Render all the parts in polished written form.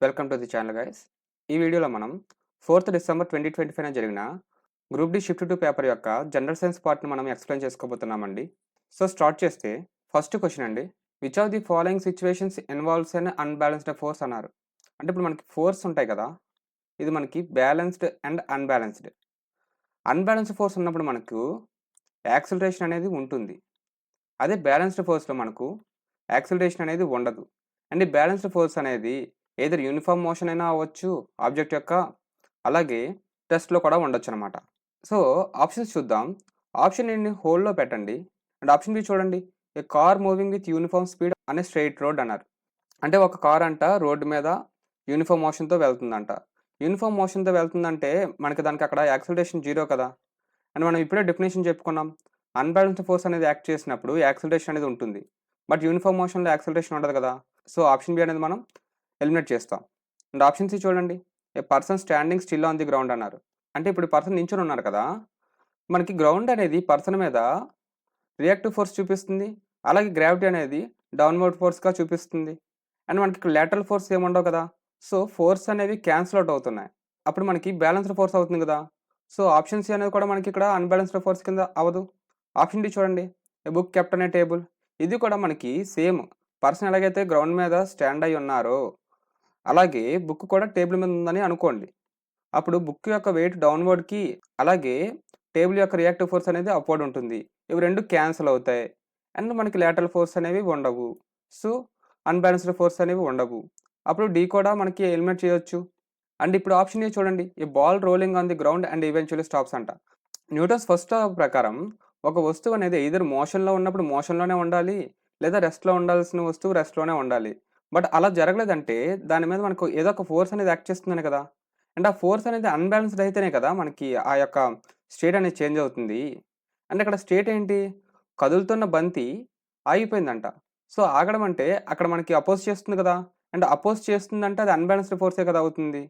Welcome to the channel guys. ఈ వీడియోలో మనం 4th డిసెంబర్ 2025 జరిగిన గ్రూప్ డి షిఫ్ట్ 2 పేపర్ యొక్క జనరల్ సైన్స్ పార్ట్ని మనం ఎక్స్ప్లెయిన్ చేసుకోబోతున్నామండి. సో స్టార్ట్ చేస్తే ఫస్ట్ క్వశ్చన్ అండి, which of the following situations involves an unbalanced force అన్నారు. అంటే ఇప్పుడు మనకి ఫోర్స్ ఉంటాయి కదా, ఇది మనకి balanced and unbalanced. Unbalanced force ఉన్నప్పుడు మనకు యాక్సిలరేషన్ అనేది ఉంటుంది. అదే బ్యాలెన్స్డ్ ఫోర్స్లో మనకు యాక్సిలరేషన్ అనేది ఉండదు. అండ్ ఈ బ్యాలెన్స్డ్ ఫోర్స్ అనేది ఏదర్ యూనిఫామ్ మోషన్ అయినా అవ్వచ్చు ఆబ్జెక్ట్ యొక్క, అలాగే టెస్ట్లో కూడా ఉండొచ్చు అనమాట. సో ఆప్షన్స్ చూద్దాం. ఆప్షన్ ఏంటి, హోల్డ్లో పెట్టండి. అండ్ ఆప్షన్ బి చూడండి, a car moving with uniform speed అనే స్ట్రైట్ రోడ్ అన్నారు. అంటే ఒక కార్ అంట రోడ్డు మీద యూనిఫామ్ మోషన్తో వెళ్తుందంట. యూనిఫామ్ మోషన్తో వెళ్తుందంటే మనకి దానికి అక్కడ యాక్సిలరేషన్ జీరో కదా. అండ్ మనం ఇప్పుడే డెఫినేషన్ చెప్పుకున్నాం, అన్బ్యాలెన్స్డ్ ఫోర్స్ అనేది యాక్ట్ చేసినప్పుడు యాక్సిలరేషన్ అనేది ఉంటుంది, బట్ యూనిఫామ్ మోషన్లో యాక్సిలరేషన్ ఉండదు కదా. సో ఆప్షన్ బి అనేది మనం ఎలిమినేట్ చేస్తాం. అండ్ ఆప్షన్ సి చూడండి, a person standing still on the ground అన్నారు. అంటే ఇప్పుడు పర్సన్ నించుని ఉన్నారు కదా, మనకి గ్రౌండ్ అనేది పర్సన్ మీద రియాక్టివ్ ఫోర్స్ చూపిస్తుంది, అలాగే గ్రావిటీ అనేది డౌన్వర్డ్ ఫోర్స్గా చూపిస్తుంది. అండ్ మనకి లాటరల్ ఫోర్స్ ఏముండవు కదా. సో ఫోర్స్ అనేవి క్యాన్సిల్ అవుట్ అవుతున్నాయి, అప్పుడు మనకి బ్యాలెన్స్డ్ ఫోర్స్ అవుతుంది కదా. సో ఆప్షన్ సి అనేది కూడా మనకి ఇక్కడ అన్బ్యాలెన్స్డ్ ఫోర్స్ కింద అవ్వదు. ఆప్షన్ డి చూడండి, ఏ బుక్ కెప్ట్ అనే టేబుల్, ఇది కూడా మనకి సేమ్ పర్సన్ ఎలాగైతే గ్రౌండ్ మీద స్టాండ్ అయి ఉన్నారో అలాగే బుక్ కూడా టేబుల్ మీద ఉందని అనుకోండి. అప్పుడు బుక్ యొక్క వెయిట్ డౌన్వర్డ్కి, అలాగే టేబుల్ యొక్క రియాక్టివ్ ఫోర్స్ అనేది అప్వర్డ్ ఉంటుంది. ఇవి రెండు క్యాన్సిల్ అవుతాయి అండ్ మనకి లాటరల్ ఫోర్స్ అనేవి ఉండవు. సో అన్బ్యాలెన్స్డ్ ఫోర్స్ అనేవి ఉండవు. అప్పుడు డి కూడా మనకి ఎలిమినేట్ చేయొచ్చు. అండ్ ఇప్పుడు ఆప్షన్ ఏ చూడండి, a ball rolling on the ground and eventually stops అంట. న్యూటన్స్ ఫస్ట్ లా ప్రకారం ఒక వస్తువు అనేది ఎయిదర్ మోషన్లో ఉన్నప్పుడు మోషన్లోనే ఉండాలి, లేదా రెస్ట్లో ఉండాల్సిన వస్తువు రెస్ట్లోనే ఉండాలి. బట్ అలా జరగలేదంటే దాని మీద మనకు ఏదో ఒక ఫోర్స్ అనేది యాక్ట్ చేస్తుందని కదా. అండ్ ఆ ఫోర్స్ అనేది అన్బ్యాలెన్స్డ్ అయితేనే కదా మనకి ఆ యొక్క స్టేట్ అనేది చేంజ్ అవుతుంది. అండ్ అక్కడ స్టేట్ ఏంటి, కదులుతున్న బంతి ఆగిపోయిందంట. సో ఆగడం అంటే అక్కడ మనకి అపోజ్ చేస్తుంది కదా. అండ్ అపోజ్ చేస్తుందంటే అది అన్బ్యాలెన్స్డ్ ఫోర్సే కదా అవుతుంది.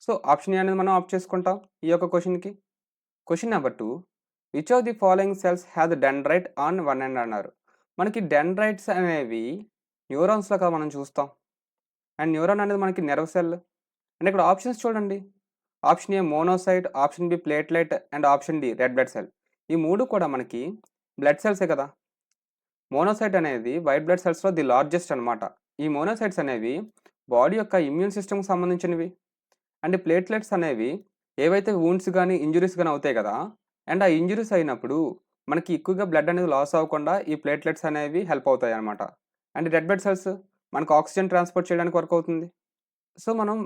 సో ఆప్షన్ ఏ అనేది మనం ఆప్ట్ చేసుకుంటాం ఈ యొక్క క్వశ్చన్కి. Question number 2, which of the following cells have dendrite on one end అన్నారు. మనకి డెండ్రైట్స్ అనేవి న్యూరాన్స్లో కదా మనం చూస్తాం. అండ్ న్యూరాన్ అనేది మనకి నెర్వ్ సెల్. అండ్ ఇక్కడ ఆప్షన్స్ చూడండి, option A monocyte, option B platelet and option D red blood cell. ఈ మూడు కూడా మనకి బ్లడ్ సెల్సే కదా. మోనోసైట్ అనేది వైట్ బ్లడ్ సెల్స్లో ది లార్జెస్ట్ అనమాట. ఈ మోనోసైట్స్ అనేవి బాడీ యొక్క ఇమ్యూన్ సిస్టమ్కి సంబంధించినవి. అండ్ ప్లేట్లెట్స్ అనేవి ఏవైతే వూండ్స్ కానీ ఇంజురీస్ కానీ అవుతాయి కదా, అండ్ ఆ ఇంజురీస్ అయినప్పుడు మనకి ఎక్కువగా బ్లడ్ అనేది లాస్ అవ్వకుండా ఈ ప్లేట్లెట్స్ అనేవి హెల్ప్ అవుతాయి అనమాట. అండ్ రెడ్ బ్లడ్ సెల్స్ మనకు ఆక్సిజన్ ట్రాన్స్పోర్ట్ చేయడానికి వర్క్ అవుతుంది. సో మనం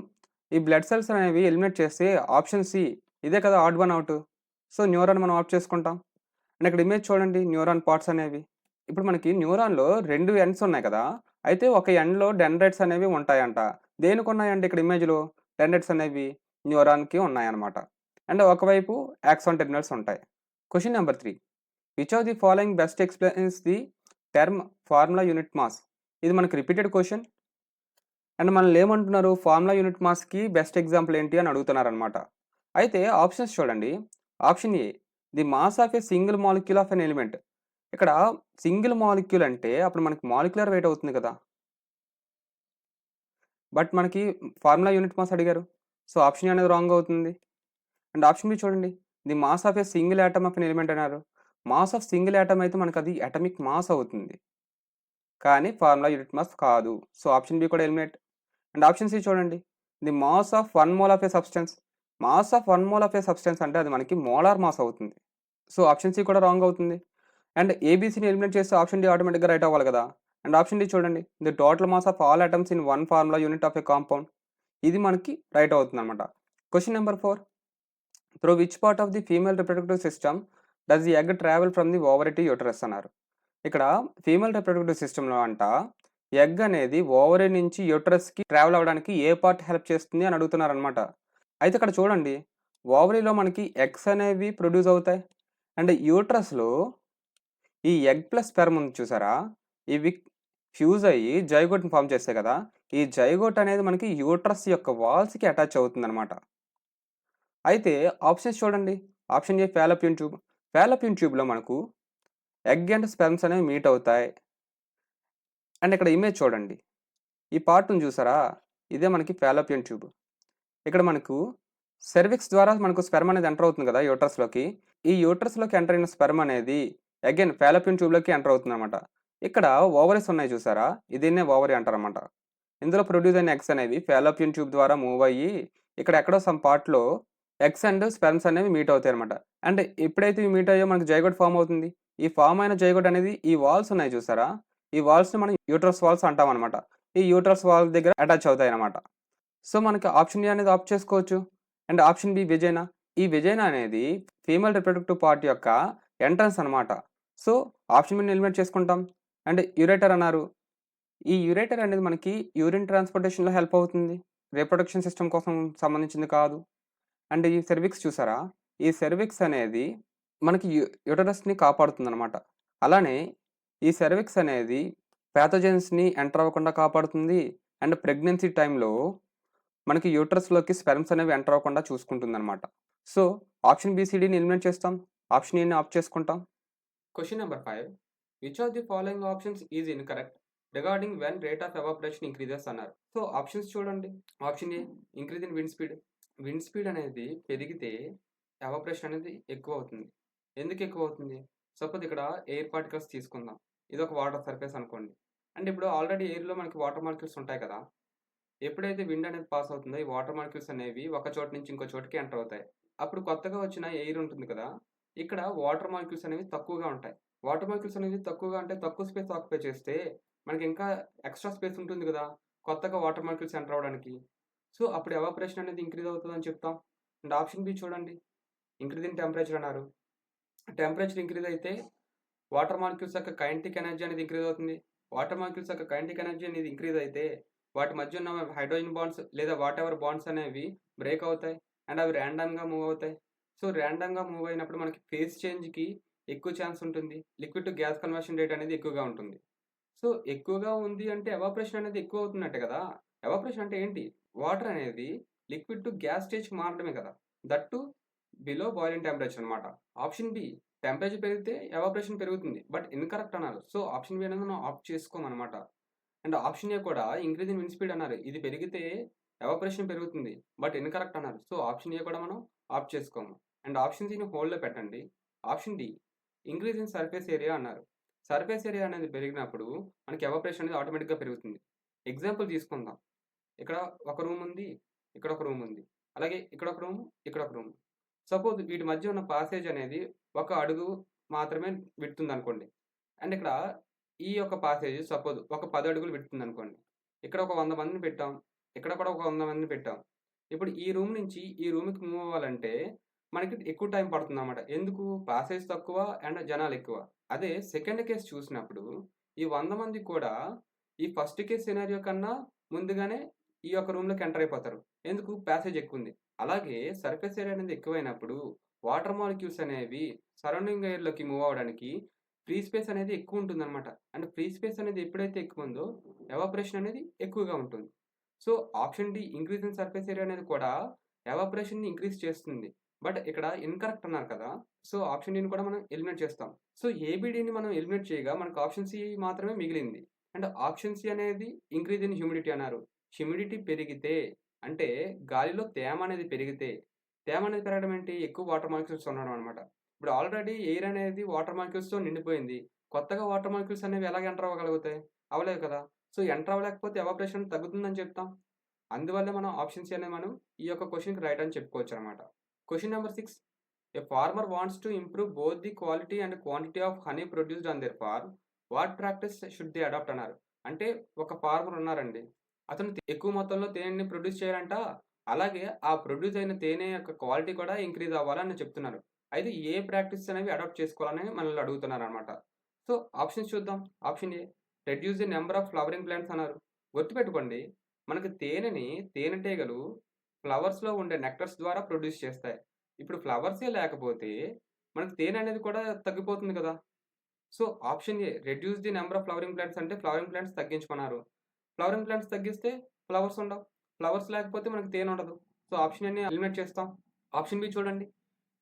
ఈ బ్లడ్ సెల్స్ అనేవి ఎలిమినేట్ చేస్తే ఆప్షన్ సి ఇదే కదా odd one out. So neuron మనం ఆప్ట్ చేసుకుంటాం. అండ్ ఇక్కడ ఇమేజ్ చూడండి, న్యూరాన్ పార్ట్స్ అనేవి. ఇప్పుడు మనకి న్యూరాన్లో రెండు ఎండ్స్ ఉన్నాయి కదా, అయితే ఒక ఎండ్లో డెండ్రైట్స్ అనేవి ఉంటాయంట. దేనికి ఉన్నాయంటే ఇక్కడ ఇమేజ్లో డెండ్రైట్స్ అనేవి న్యూరాన్కి ఉన్నాయన్నమాట. అండ్ ఒకవైపు యాక్సాన్ టెర్మినల్స్ ఉంటాయి. Question number 3, which of the following best explains the term formula unit mass. ఇది మనకి రిపీటెడ్ క్వశ్చన్. అండ్ మనల్ని ఏమంటున్నారు, ఫార్ములా యూనిట్ మాస్కి బెస్ట్ ఎగ్జాంపుల్ ఏంటి అని అడుగుతున్నారనమాట. అయితే ఆప్షన్స్ చూడండి, option A the mass of a single molecule of an element. ఇక్కడ single molecule అంటే అప్పుడు మనకి మాలిక్యులర్ వెయిట్ అవుతుంది కదా, బట్ మనకి ఫార్ములా యూనిట్ మాస్ అడిగారు. సో ఆప్షన్ అనేది రాంగ్ అవుతుంది. అండ్ ఆప్షన్ బి చూడండి, the mass of a single atom of an element అన్నారు. మాస్ ఆఫ్ సింగిల్ యాటమ్ అయితే మనకు అది అటమిక్ మాస్ అవుతుంది, కానీ ఫార్ములా యూనిట్ మాస్ కాదు. సో ఆప్షన్ బి కూడా ఎలిమినేట్. అండ్ ఆప్షన్ సి చూడండి, the mass of one mole of A substance. Mass of one mole of A substance అంటే అది మనకి మోలార్ మాస్ అవుతుంది. సో ఆప్షన్ సి కూడా రాంగ్ అవుతుంది. And ఏబీసీని eliminate చేస్తే ఆప్షన్ డి ఆటోమేటిక్గా రైట్ అవ్వాలి కదా. అండ్ ఆప్షన్ డి చూడండి, the total mass of all items in one formula unit of A compound. ఇది మనకి రైట్ అవుతుంది అనమాట. Question number 4, through which part of the female reproductive system does the egg travel from the ovary to uterus అన్నారు. ఇక్కడ female reproductive సిస్టంలో అంట egg అనేది ovary నుంచి యూటరస్కి ట్రావెల్ అవ్వడానికి ఏ పార్ట్ హెల్ప్ చేస్తుంది అని అడుగుతున్నారు అనమాట. అయితే ఇక్కడ చూడండి, ఓవరీలో మనకి ఎగ్స్ అనేవి ప్రొడ్యూస్ అవుతాయి. అండ్ యూటరస్లో ఈ ఎగ్ ప్లస్ స్పెర్మ్ ఉంది చూసారా, ఇవి ఫ్యూజ్ అయ్యి జైగోట్ని ఫామ్ చేస్తాయి కదా. ఈ జైగోట్ అనేది మనకి యూటరస్ యొక్క వాల్స్కి అటాచ్ అవుతుంది అనమాట. అయితే ఆప్షన్స్ చూడండి, ఆప్షన్ ఏ ఫాలోపియన్ ట్యూబ్. ఫాలోపియన్ ట్యూబ్లో మనకు ఎగ్ అండ్ స్పెర్మ్స్ అనేవి మీట్ అవుతాయి. అండ్ ఇక్కడ ఇమేజ్ చూడండి, ఈ పార్ట్ని చూసారా, ఇదే మనకి ఫాలోపియన్ ట్యూబ్. ఇక్కడ మనకు సెర్విక్స్ ద్వారా మనకు స్పెర్మ్ అనేది ఎంటర్ అవుతుంది కదా యూట్రస్‌లోకి. ఈ యూట్రస్‌లోకి ఎంటర్ అయిన స్పెర్మ్ అనేది అగైన్ ఫాలోపియన్ ట్యూబ్‌లోకి ఎంటర్ అవుతుందన్నమాట. ఇక్కడ ఓవరీస్ ఉన్నాయి చూసారా? దీన్నే ఓవరీ అంటారన్నమాట. ఇందులో ప్రొడ్యూస్ అయిన ఎగ్స్ అనేవి ఫాలోపియన్ ట్యూబ్ ద్వారా మూవ్ అయ్యి ఇక్కడ ఎక్కడో సమ్ పార్ట్‌లో ఎగ్స్ అండ్ స్పెర్మ్స్ అనేవి మీట్ అవుతాయన్నమాట. అండ్ ఎప్పుడైతే ఇవి మీట్ అయ్యో మనకు జైగోట్ ఫార్మ్ అవుతుంది. ఈ ఫార్మ్ అయిన జైగోట్ అనేది ఈ వాల్స్ ఉన్నాయి చూసారా? ఈ వాల్స్‌ని మనం యూట్రస్ వాల్స్ అంటామన్నమాట. ఈ యూట్రస్ వాల్ దగ్గర అటాచ్ అవుతాయన్నమాట. సో, మనకి ఆప్షన్ ఏ అనేది ఆప్ట్ చేసుకోవచ్చు. And option B vagina. ఈ వెజైనా అనేది ఫీమేల్ రిప్రొడక్టివ్ పార్ట్ యొక్క ఎంట్రన్స్ అనమాట. సో, ఆప్షన్ బిని ఎలిమినేట్ చేసుకుంటాం. అండ్ యురేటర్ అన్నారు. ఈ యురేటర్ అనేది మనకి యూరిన్ ట్రాన్స్‌పోర్టేషన్‌లో హెల్ప్ అవుతుంది. రీప్రొడక్షన్ సిస్టమ్ కోసం సంబంధించింది కాదు. అండ్ ఈ సెర్విక్స్ చూసారా? ఈ సెర్విక్స్ అనేది మనకి యుటరస్‌ని కాపాడుతుందనమాట. అలానే ఈ సెర్విక్స్ అనేది పాథోజెన్స్‌ని ఎంటర్ అవ్వకుండా కాపాడుతుంది. అండ్ ప్రెగ్నెన్సీ టైమ్‌లో మనకి యూట్రస్‌లోకి స్పెర్మ్స్ అనేవి ఎంటర్ అవ్వకుండా చూసుకుంటుందనమాట. సో, ఆప్షన్ బి, సి, డిని ఎలిమినేట్ చేస్తాం. ఆప్షన్ ఏని ఆప్ట్ చేసుకుంటాం. Question number 5. Which of the following options is incorrect regarding when rate of evaporation increases అన్నారు. సో, ఆప్షన్స్ చూడండి. Option A increase in wind speed. Wind speed అనేది పెరిగితే evaporation అనేది ఎక్కువ అవుతుంది. ఎందుకు ఎక్కువ అవుతుంది? సపోజ్ ఇక్కడ ఎయిర్ పార్టికల్స్ తీసుకుందాం. ఇదొక వాటర్ సర్ఫేస్ అనుకోండి. అండ్ ఇప్పుడు ఆల్రెడీ ఎయిర్‌లో మనకి వాటర్ మాలిక్యూల్స్ ఉంటాయి కదా! ఎప్పుడైతే విండ్ అనేది పాస్ అవుతుందో ఈ వాటర్ మాలిక్యూల్స్ అనేవి ఒక చోటు నుంచి ఇంకో చోటుకి ఎంటర్ అవుతాయి. అప్పుడు కొత్తగా వచ్చిన ఎయిర్ ఉంటుంది కదా! ఇక్కడ వాటర్ మాలిక్యూల్స్ అనేవి తక్కువగా ఉంటాయి. వాటర్ మాలిక్యూల్స్ అనేవి తక్కువగా అంటే తక్కువ స్పేస్ ఆక్యుపై చేస్తే మనకి ఇంకా ఎక్స్‌ట్రా స్పేస్ ఉంటుంది కదా! కొత్తగా వాటర్ మాలిక్యూల్స్ ఎంటర్ అవ్వడానికి. సో, అప్పుడు ఎవాపరేషన్ అనేది ఇంక్రీజ్ అవుతదని చెప్తాం. అండ్ ఆప్షన్ బి చూడండి. ఇంక్రీజ్ ఇన్ టెంపరేచర్ అన్నారు. టెంపరేచర్ ఇంక్రీజ్ అయితే వాటర్ మాలిక్యూల్స్ యొక్క కైనెటిక్ ఎనర్జీ అనేది ఇంక్రీజ్ అవుతుంది. వాటర్ మాలిక్యూల్స్ యొక్క కైనెటిక్ ఎనర్జీ అనేది ఇంక్రీజ్ అయితే వాటి మధ్య ఉన్న హైడ్రోజన్ బాండ్స్ లేదా వాటెవర్ బాండ్స్ అనేవి బ్రేక్ అవుతాయి. అండ్ అవి ర్యాండమ్‌గా మూవ్ అవుతాయి. సో, ర్యాండమ్‌గా మూవ్ అయినప్పుడు మనకి ఫేజ్ చేంజ్‌కి ఎక్కువ ఛాన్స్ ఉంటుంది. Liquid to gas conversion rate అనేది ఎక్కువగా ఉంటుంది. సో, ఎక్కువగా ఉంది అంటే ఎవాపరేషన్ అనేది ఎక్కువ అవుతున్నట్టే కదా! ఎవాపరేషన్ అంటే ఏంటి? వాటర్ అనేది లిక్విడ్ టు గ్యాస్ స్టేజ్‌కి మారడమే కదా! That two below boiling temperature అనమాట. ఆప్షన్ బి టెంపరేచర్ పెరిగితే ఎవాపరేషన్ పెరుగుతుంది. బట్ ఇన్‌కరెక్ట్ అన్నారు. సో, ఆప్షన్ బి అనేది మనం ఆప్ట్ చేసుకోమనమాట. అండ్ ఆప్షన్ ఏ కూడా ఇంక్రీజ్ ఇన్ విండ్ స్పీడ్ అన్నారు. ఇది పెరిగితే ఎవాపరేషన్ పెరుగుతుంది. బట్ ఇన్‌కరెక్ట్ అన్నారు. సో, ఆప్షన్ ఏ కూడా మనం ఆప్ట్ చేసుకోము. అండ్ ఆప్షన్ సిని హోల్డ్‌లో పెట్టండి. Option D increase in surface area అన్నారు. సర్ఫేస్ ఏరియా అనేది పెరిగినప్పుడు మనకి ఎవాపరేషన్ అనేది ఆటోమేటిక్‌గా పెరుగుతుంది. ఎగ్జాంపుల్ తీసుకుందాం. ఇక్కడ ఒక రూమ్ ఉంది. ఇక్కడ ఒక రూమ్ ఉంది. అలాగే ఇక్కడ ఒక రూమ్, ఇక్కడ ఒక రూమ్. సపోజ్ వీటి మధ్య ఉన్న పాసేజ్ అనేది ఒక అడుగు మాత్రమే విడ్త్ ఉందనుకోండి. అండ్ ఇక్కడ ఈ యొక్క పాసేజ్ సపోజ్ ఒక 10 అడుగులు విడ్త్ ఉందనుకోండి. ఇక్కడ ఒక 100 మందిని పెట్టాం. ఇక్కడ కూడా ఒక 100 మందిని పెట్టాం. ఇప్పుడు ఈ రూమ్ నుంచి ఈ రూమ్‌కి మూవ్ అవ్వాలంటే మనకి ఎక్కువ టైం పడుతుందన్నమాట. ఎందుకు? పాసేజ్ తక్కువ అండ్ జనాలెక్కువ. అదే సెకండ్ కేస్ చూసినప్పుడు ఈ 100 మంది కూడా ఈ ఫస్ట్ కేస్ సినారియో కన్నా ముందుగానే ఈ యొక్క రూమ్‌లోకి ఎంటర్ అయిపోతారు. ఎందుకు? పాసేజ్ ఎక్కువుంది. అలాగే సర్ఫేస్ ఏరియా అనేది ఎక్కువైనప్పుడు వాటర్ మాలిక్యూల్స్ అనేవి సరౌండింగ్ ఎయిర్‌లోకి మూవ్ అవ్వడానికి ఫ్రీ స్పేస్ అనేది ఎక్కువుంటుందన్నమాట. అండ్ ఫ్రీ స్పేస్ అనేది ఎప్పుడైతే ఎక్కువుందో ఎవాపరేషన్ అనేది ఎక్కువగా ఉంటుంది. So, option D increase in surface area అనేది కూడా ఎవాపరేషన్‌ని ఇంక్రీజ్ చేస్తుంది. బట్ ఇక్కడ ఇన్‌కరెక్ట్ అన్నారు కదా! సో, ఆప్షన్ డిని కూడా మనం ఎలిమినేట్ చేస్తాం. సో, ఏబీడీని మనం ఎలిమినేట్ చేయగా మనకు ఆప్షన్ సి మాత్రమే మిగిలింది. అండ్ ఆప్షన్ సి అనేది ఇంక్రీజ్ ఇన్ హ్యూమిడిటీ అన్నారు. హ్యూమిడిటీ పెరిగితే అంటే గాలిలో తేమ అనేది పెరిగితే, తేమ అనేది పెరగడం ఏంటి? ఎక్కువ వాటర్ మాలిక్యూల్స్ ఉండడం అన్నమాట. ఇప్పుడు ఆల్రెడీ ఎయిర్ అనేది వాటర్ మాలిక్యూల్స్‌తో నిండిపోయింది. కొత్తగా వాటర్ మాలిక్యూల్స్ అనేవి ఎలాగ ఎంటర్ అవ్వగలుగుతాయి? అవ్వలేవు కదా! సో, ఎంటర్ అవ్వలేకపోతే ఎవాపరేషన్ తగ్గుతుందని చెప్తాం. అందువల్లే మనం ఆప్షన్ సి అనేది మనం ఈ యొక్క క్వెషన్‌కి రైట్ అని చెప్పుకోవచ్చనమాట. Question number 6. A farmer wants to improve both the quality and quantity of honey produced on their farm. What practice should they adapt అన్నారు. అంటే ఒక ఫార్మర్ ఉన్నారండి. అతను ఎక్కువ మొత్తంలో తేనెని ప్రొడ్యూస్ చేయాలంట. అలాగే ఆ ప్రొడ్యూస్ అయిన తేనె యొక్క క్వాలిటీ కూడా ఇంక్రీజ్ అవ్వాలని చెప్తున్నారు. అయితే ఏ ప్రాక్టీస్ అనేవి అడాప్ట్ చేసుకోవాలని మనల్ని అడుగుతున్నారనమాట. సో, ఆప్షన్స్ చూద్దాం. Option A reduce the number of flowering plants అన్నారు. గుర్తుపెట్టుకోండి. మనకి తేనెని తేనెటీగలు ఫ్లవర్స్‌లో ఉండే నెక్టర్స్ ద్వారా ప్రొడ్యూస్ చేస్తాయి. ఇప్పుడు ఫ్లవర్సే లేకపోతే మనకి తేనె అనేది కూడా తగ్గిపోతుంది కదా! So, option A reduce the number of flowering plants అంటే ఫ్లవరింగ్ ప్లాంట్స్ తగ్గించమన్నారు. ఫ్లవరింగ్ ప్లాంట్స్ తగ్గిస్తే ఫ్లవర్స్ ఉండవు. ఫ్లవర్స్ లేకపోతే మనకు తేనె ఉండదు. సో, ఆప్షన్ ఏని ఎలిమినేట్ చేస్తాం. ఆప్షన్ బి చూడండి.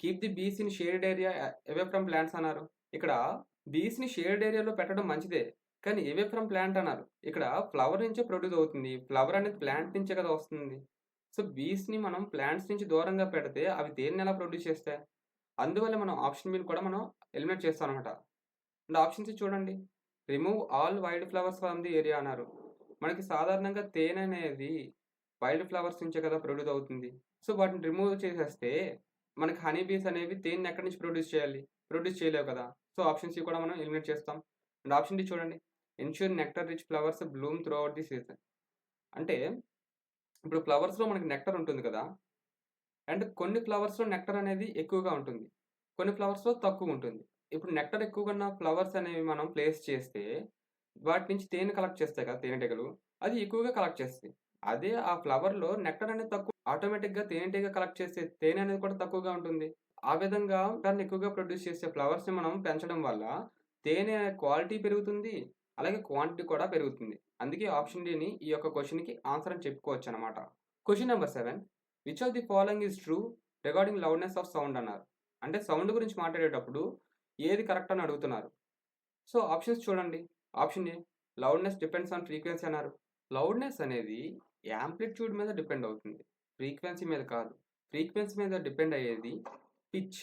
కీప్ ది బీస్ in shaded area away from plants అన్నారు. ఇక్కడ బీస్‌ని షేడెడ్ ఏరియాలో పెట్టడం మంచిదే. కానీ అవే ఫ్రమ్ ప్లాంట్ అన్నారు. ఇక్కడ ఫ్లవర్ నుంచే ప్రొడ్యూస్ అవుతుంది. ఫ్లవర్ అనేది ప్లాంట్ నుంచే కదా వస్తుంది. సో, బీస్‌ని మనం ప్లాంట్స్ నుంచి దూరంగా పెడితే అవి దేన్నెలా ప్రొడ్యూస్ చేస్తాయి? అందువల్ల మనం ఆప్షన్ బిని కూడా మనం ఎలిమినేట్ చేస్తామనమాట. అండ్ ఆప్షన్ సి చూడండి. Remove all wild flowers from the area అన్నారు. మనకి సాధారణంగా తేనె అనేది వైల్డ్ ఫ్లవర్స్ నుంచే కదా ప్రొడ్యూస్ అవుతుంది. సో, వాటిని రిమూవ్ చేసేస్తే మనకి హనీ బీస్ అనేవి తేనెని ఎక్కడి నుంచి ప్రొడ్యూస్ చేయాలి? ప్రొడ్యూస్ చేయలేవు కదా! సో, ఆప్షన్ సి కూడా మనం ఎలిమినేట్ చేస్తాం. అండ్ ఆప్షన్ డి చూడండి. Ensure nectar rich flowers Bloom throughout the season. అంటే ఇప్పుడు ఫ్లవర్స్‌లో మనకి నెక్టర్ ఉంటుంది కదా! అండ్ కొన్ని ఫ్లవర్స్‌లో నెక్టర్ అనేది ఎక్కువగా ఉంటుంది. కొన్ని ఫ్లవర్స్‌లో తక్కువుంటుంది. ఇప్పుడు నెక్టర్ ఎక్కువగా ఉన్న ఫ్లవర్స్ అనేవి మనం ప్లేస్ చేస్తే, వాటి నుంచి తేనె కలెక్ట్ చేస్తాయి కదా! తేనెటీగలు. అది ఎక్కువగా కలెక్ట్ చేస్తాయి. అదే ఆ ఫ్లవర్‌లో నెక్టర్ అనేది తక్కువ ఆటోమేటిక్‌గా తేనెటీగ కలెక్ట్ చేసే తేనె అనేది కూడా తక్కువగా ఉంటుంది. ఆ విధంగా దాన్ని ఎక్కువగా ప్రొడ్యూస్ చేసే ఫ్లవర్స్‌ని మనం పెంచడం వల్ల తేనె క్వాలిటీ పెరుగుతుంది. అలాగే క్వాంటిటీ కూడా పెరుగుతుంది. అందుకే ఆప్షన్ డిని ఈ యొక్క క్వెషన్‌కి ఆన్సర్ అని చెప్పుకోవచ్చనమాట. Question number 7 which of the following is true regarding loudness of sound అన్నారు. అంటే సౌండ్ గురించి మాట్లాడేటప్పుడు ఏది కరెక్ట్ అని అడుగుతున్నారు. సో, ఆప్షన్స్ చూడండి. Option A loudness depends on frequency అన్నారు. లౌడ్‌నెస్ అనేది యాంప్లిట్యూడ్ మీద డిపెండ్ అవుతుంది. ఫ్రీక్వెన్సీ మీద కాదు. ఫ్రీక్వెన్సీ మీద డిపెండ్ అయ్యేది pitch.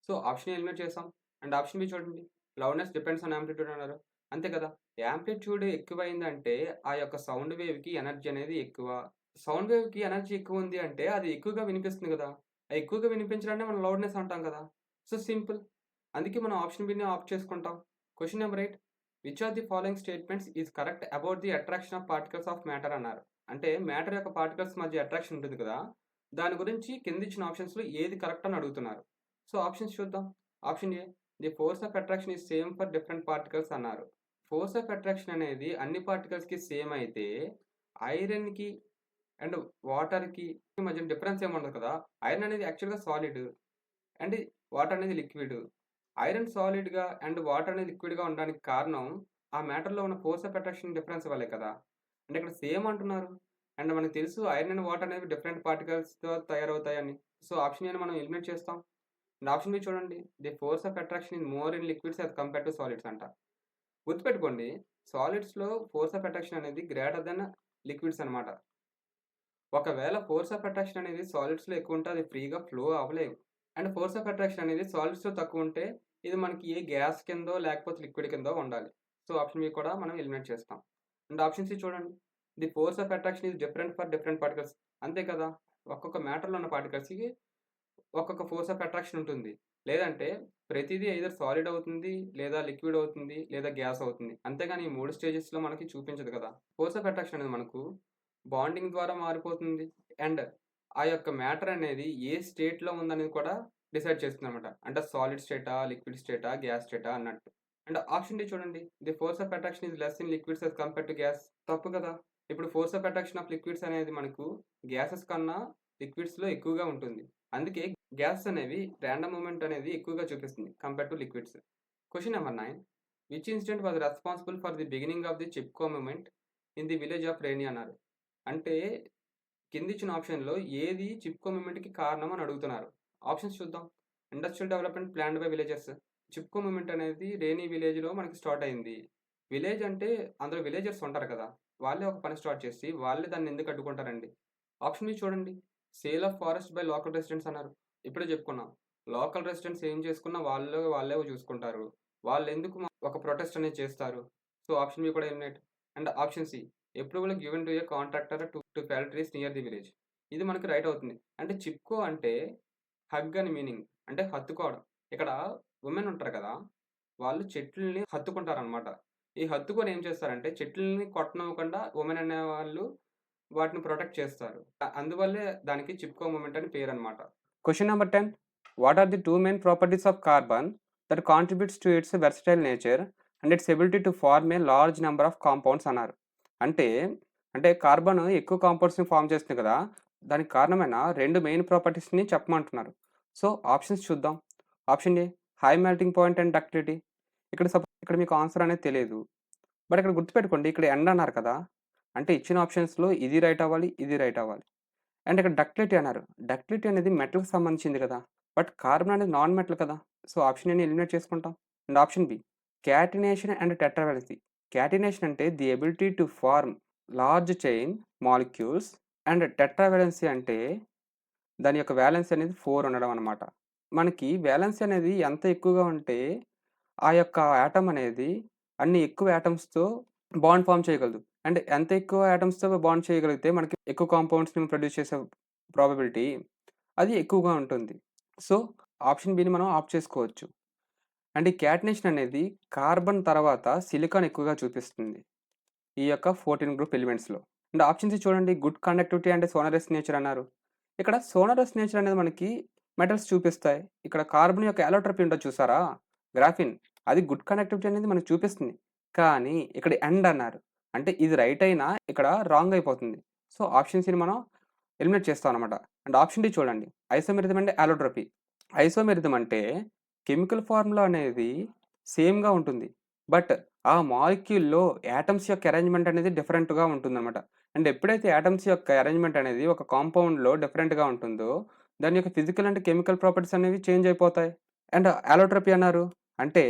So, option A eliminate చేసాం. అండ్ ఆప్షన్ బి చూడండి. లౌడ్‌నెస్ డిపెండ్స్ ఆన్ యాంప్లిట్యూడ్ అన్నారు. అంతే కదా! యాంప్లిట్యూడ్ ఎక్కువైందంటే ఆ యొక్క సౌండ్ వేవ్‌కి ఎనర్జీ అనేది ఎక్కువ. సౌండ్ వేవ్‌కి ఎనర్జీ ఎక్కువుంది అంటే అది ఎక్కువగా వినిపిస్తుంది గదా! ఆ ఎక్కువగా వినిపించడాన్నే మనం లౌడ్‌నెస్ అంటాం కదా! So, simple. అందుకే మనం ఆప్షన్ బిని ఆప్ట్ చేసుకుంటాం. Question number 8 which of the following statements is correct about the attraction of particles of matter అన్నారు. అంటే మ్యాటర్ యొక్క పార్టికల్స్ మధ్య అట్రాక్షన్ ఉంటుంది కదా! దాని గురించి కిందిచ్చిన ఆప్షన్స్‌లో ఏది కరెక్ట్ అని అడుగుతున్నారు. సో, ఆప్షన్స్ చూద్దాం. Option A the force of attraction is same for different particles అన్నారు. ఫోర్స్ ఆఫ్ అట్రాక్షన్ అనేది అన్ని పార్టికల్స్‌కి సేమ్ అయితే ఐరన్‌కి అండ్ వాటర్‌కి మధ్యన డిఫరెన్స్ ఏముండదు కదా! ఐరన్ అనేది యాక్చువల్‌గా సాలిడ్. అండ్ వాటర్ అనేది లిక్విడ్. ఐరన్ సాలిడ్‌గా అండ్ వాటర్ అనేది లిక్విడ్‌గా ఉండడానికి కారణం ఆ మ్యాటర్‌లో ఉన్న ఫోర్స్ ఆఫ్ అట్రాక్షన్ డిఫరెన్స్ వల్లే కదా! అంటే ఇక్కడ సేమ్ అంటున్నారు. అండ్ మనకు తెలుసు ఐరన్ అండ్ వాటర్ అనేవి డిఫరెంట్ పార్టికల్స్‌తో తయారవుతాయని. సో, ఆప్షన్ ఏని మనం ఎలిమినేట్ చేస్తాం. అండ్ ఆప్షన్ బి చూడండి. The force of attraction is more in liquids as compared to solids అంట. గుర్తుపెట్టుకోండి. సాలిడ్స్‌లో ఫోర్స్ ఆఫ్ అట్రాక్షన్ అనేది గ్రేటర్ థాన్ లిక్విడ్స్ అనమాట. ఒకవేళ ఫోర్స్ ఆఫ్ అట్రాక్షన్ అనేది సాలిడ్స్‌లో ఎక్కువుంటే అది ఫ్రీగా ఫ్లో అవ్వలేవు. అండ్ ఫోర్స్ ఆఫ్ అట్రాక్షన్ అనేది సాలిడ్స్‌లో తక్కువుంటే ఇది మనకి ఏ గ్యాస్ కిందో లేకపోతే లిక్విడ్ కిందో ఉండాలి. సో, ఆప్షన్ బి కూడా మనం ఎలిమినేట్ చేస్తాం. అండ్ ఆప్షన్ సి చూడండి. The force of attraction is different for different particles. అంతే కదా! ఒక్కొక్క మ్యాటర్‌లో ఉన్న పార్టికల్స్‌కి ఒక్కొక్క ఫోర్స్ ఆఫ్ అట్రాక్షన్ ఉంటుంది. లేదంటే ప్రతిదీ ఎయిదర్ సాలిడ్ అవుతుంది, లేదా లిక్విడ్ అవుతుంది, లేదా గ్యాస్ అవుతుంది. అంతేగాని ఈ 3 స్టేజెస్‌లో మనకి చూపించదు కదా! ఫోర్స్ ఆఫ్ అట్రాక్షన్ అనేది మనకు బాండింగ్ ద్వారా మారిపోతుంది. అండ్ ఆ యొక్క మ్యాటర్ అనేది ఏ స్టేట్‌లో ఉందనేది కూడా డిసైడ్ చేస్తుందనమాట. అంటే సాలిడ్ స్టేటా, లిక్విడ్ స్టేటా, గ్యాస్ స్టేటా అన్నట్టు. అండ్ ఆప్షన్ డి చూడండి. The force of attraction is less in liquids as compared to gas. తప్పు కదా! ఇప్పుడు force of attraction of liquids అనేది మనకు గ్యాసెస్ కన్నా లిక్విడ్స్‌లో ఎక్కువగా ఉంటుంది. అందుకే గ్యాసెస్ అనేవి రాండమ్ మూవ్‌మెంట్ అనేది ఎక్కువగా చూపిస్తుంది compared to liquids. Question number 9 which incident was responsible for the beginning of the Chipko movement in the village of Reni అన్నారు. అంటే కిందిచ్చిన ఆప్షన్‌లో ఏది చిప్కో మూవ్‌మెంట్‌కి కారణం అని అడుగుతున్నారు. ఆప్షన్స్ చూద్దాం. Industrial development planned by villagers. Chipko movement అనేది రేని విలేజ్‌లో మనకి స్టార్ట్ అయింది. విలేజ్ అంటే అందులో విలేజర్స్ ఉంటారు కదా! వాళ్ళే ఒక పని స్టార్ట్ చేసి వాళ్ళే దాన్ని ఎందుకు అడ్డుకుంటారండి? ఆప్షన్ బి చూడండి. Sale of forest by local residents అన్నారు. ఇప్పుడే చెప్పుకున్నాం. లోకల్ రెసిడెంట్స్ ఏం చేసుకున్నా వాళ్ళే చూసుకుంటారు. వాళ్ళెందుకు ఒక ప్రొటెస్ట్ అనేది చేస్తారు. సో, ఆప్షన్ బి కూడా eliminate. And option C approval given to a contractor to fell trees near the village. ఇది మనకి రైట్ అవుతుంది. అంటే చిప్కో అంటే హగ్ అని మీనింగ్. అంటే హత్తుకోవడం. ఇక్కడ వుమెన్ ఉంటారు కదా! వాళ్ళు చెట్లని హత్తుకుంటారనమాట. ఈ హత్తుకొని ఏం చేస్తారంటే చెట్లని కొట్టనివ్వకుండా వుమెన్ అనేవాళ్ళు వాటిని ప్రొటెక్ట్ చేస్తారు. అందువల్లే దానికి చిప్కో మూవ్‌మెంట్ అని పేరనమాట. Question number 10 what are the 2 main properties of carbon that contributes to its versatile nature and its ability to form a large number of compounds అన్నారు. అంటే, కార్బన్ ఎక్కువ కాంపౌండ్స్‌ని ఫార్మ్ చేస్తుంది కదా! దానికి కారణమైన 2 మెయిన్ ప్రాపర్టీస్‌ని చెప్పమంటున్నారు. సో, ఆప్షన్స్ చూద్దాం. Option A high melting point and ductility. ఇక్కడ మీకు ఆన్సర్ అనేది తెలీదు. బట్ ఇక్కడ గుర్తుపెట్టుకోండి. ఇక్కడ ఎండ్ అన్నారు కదా! అంటే ఇచ్చిన ఆప్షన్స్‌లో ఇది రైట్ అవ్వాలి, ఇది రైట్ అవ్వాలి. అండ్ ఇక్కడ డక్టిలిటీ అన్నారు. డక్టిలిటీ అనేది మెటల్‌కి సంబంధించింది కదా! బట్ కార్బన్ అనేది నాన్ మెటల్ కదా! సో, ఆప్షన్ ఏని ఎలిమినేట్ చేసుకుంటాం. And option B catenation and tetravalency. Catenation అంటే the ability to form large chain molecules. And tetravalency అంటే దాని యొక్క వాలెన్సీ అనేది 4 ఉండడం అనమాట. మనకి వాలెన్సీ అనేది ఎంత ఎక్కువగా ఉంటే ఆ యొక్క యాటమ్ అనేది అన్ని ఎక్కువ యాటమ్స్‌తో బాండ్ ఫార్మ్ చేయగలదు. అండ్ ఎంత ఎక్కువ యాటమ్స్‌తో బాండ్ చేయగలిగితే మనకి ఎక్కువ కాంపౌండ్స్‌ని ప్రొడ్యూస్ చేసే ప్రాబబిలిటీ అది ఎక్కువగా ఉంటుంది. సో, ఆప్షన్ బిని మనం ఆప్ట్ చేసుకోవచ్చు. అండ్ ఈ క్యాటినేషన్ అనేది కార్బన్ తర్వాత సిలికాన్ ఎక్కువగా చూపిస్తుంది ఈ యొక్క 14 గ్రూప్ ఎలిమెంట్స్‌లో. అండ్ ఆప్షన్ సి చూడండి, good conductivity and sonorous nature అన్నారు. ఇక్కడ సోనరస్ నేచర్ అనేది మనకి మెటల్స్ చూపిస్తాయి. ఇక్కడ కార్బన్ యొక్క అలోట్రోపీ ఉంటది చూసారా? గ్రాఫిన్. అది గుడ్ కండక్టివిటీ అనేది మనకు చూపిస్తుంది. కానీ ఇక్కడ ఎండ్ అన్నారు. అంటే ఇది రైట్ అయినా ఇక్కడ రాంగ్ అయిపోతుంది. సో, ఆప్షన్ సిని మనం ఎలిమినేట్ చేస్తాం అనమాట. అండ్ ఆప్షన్ డి చూడండి, ఐసోమెరిజం అండ్ అలోట్రోపీ. ఐసోమెరిజం అంటే కెమికల్ ఫార్ములా అనేది సేమ్‌గా ఉంటుంది. బట్ ఆ మాలిక్యూల్‌లో యాటమ్స్ యొక్క అరేంజ్‌మెంట్ అనేది డిఫరెంట్‌గా ఉంటుందనమాట. అండ్ ఎప్పుడైతే యాటమ్స్ యొక్క అరేంజ్‌మెంట్ అనేది ఒక కాంపౌండ్‌లో డిఫరెంట్‌గా ఉంటుందో, దాని యొక్క ఫిజికల్ అండ్ కెమికల్ ప్రాపర్టీస్ అనేవి చేంజ్ అయిపోతాయి. అండ్ అలోట్రోపీ అన్నారు. అంటే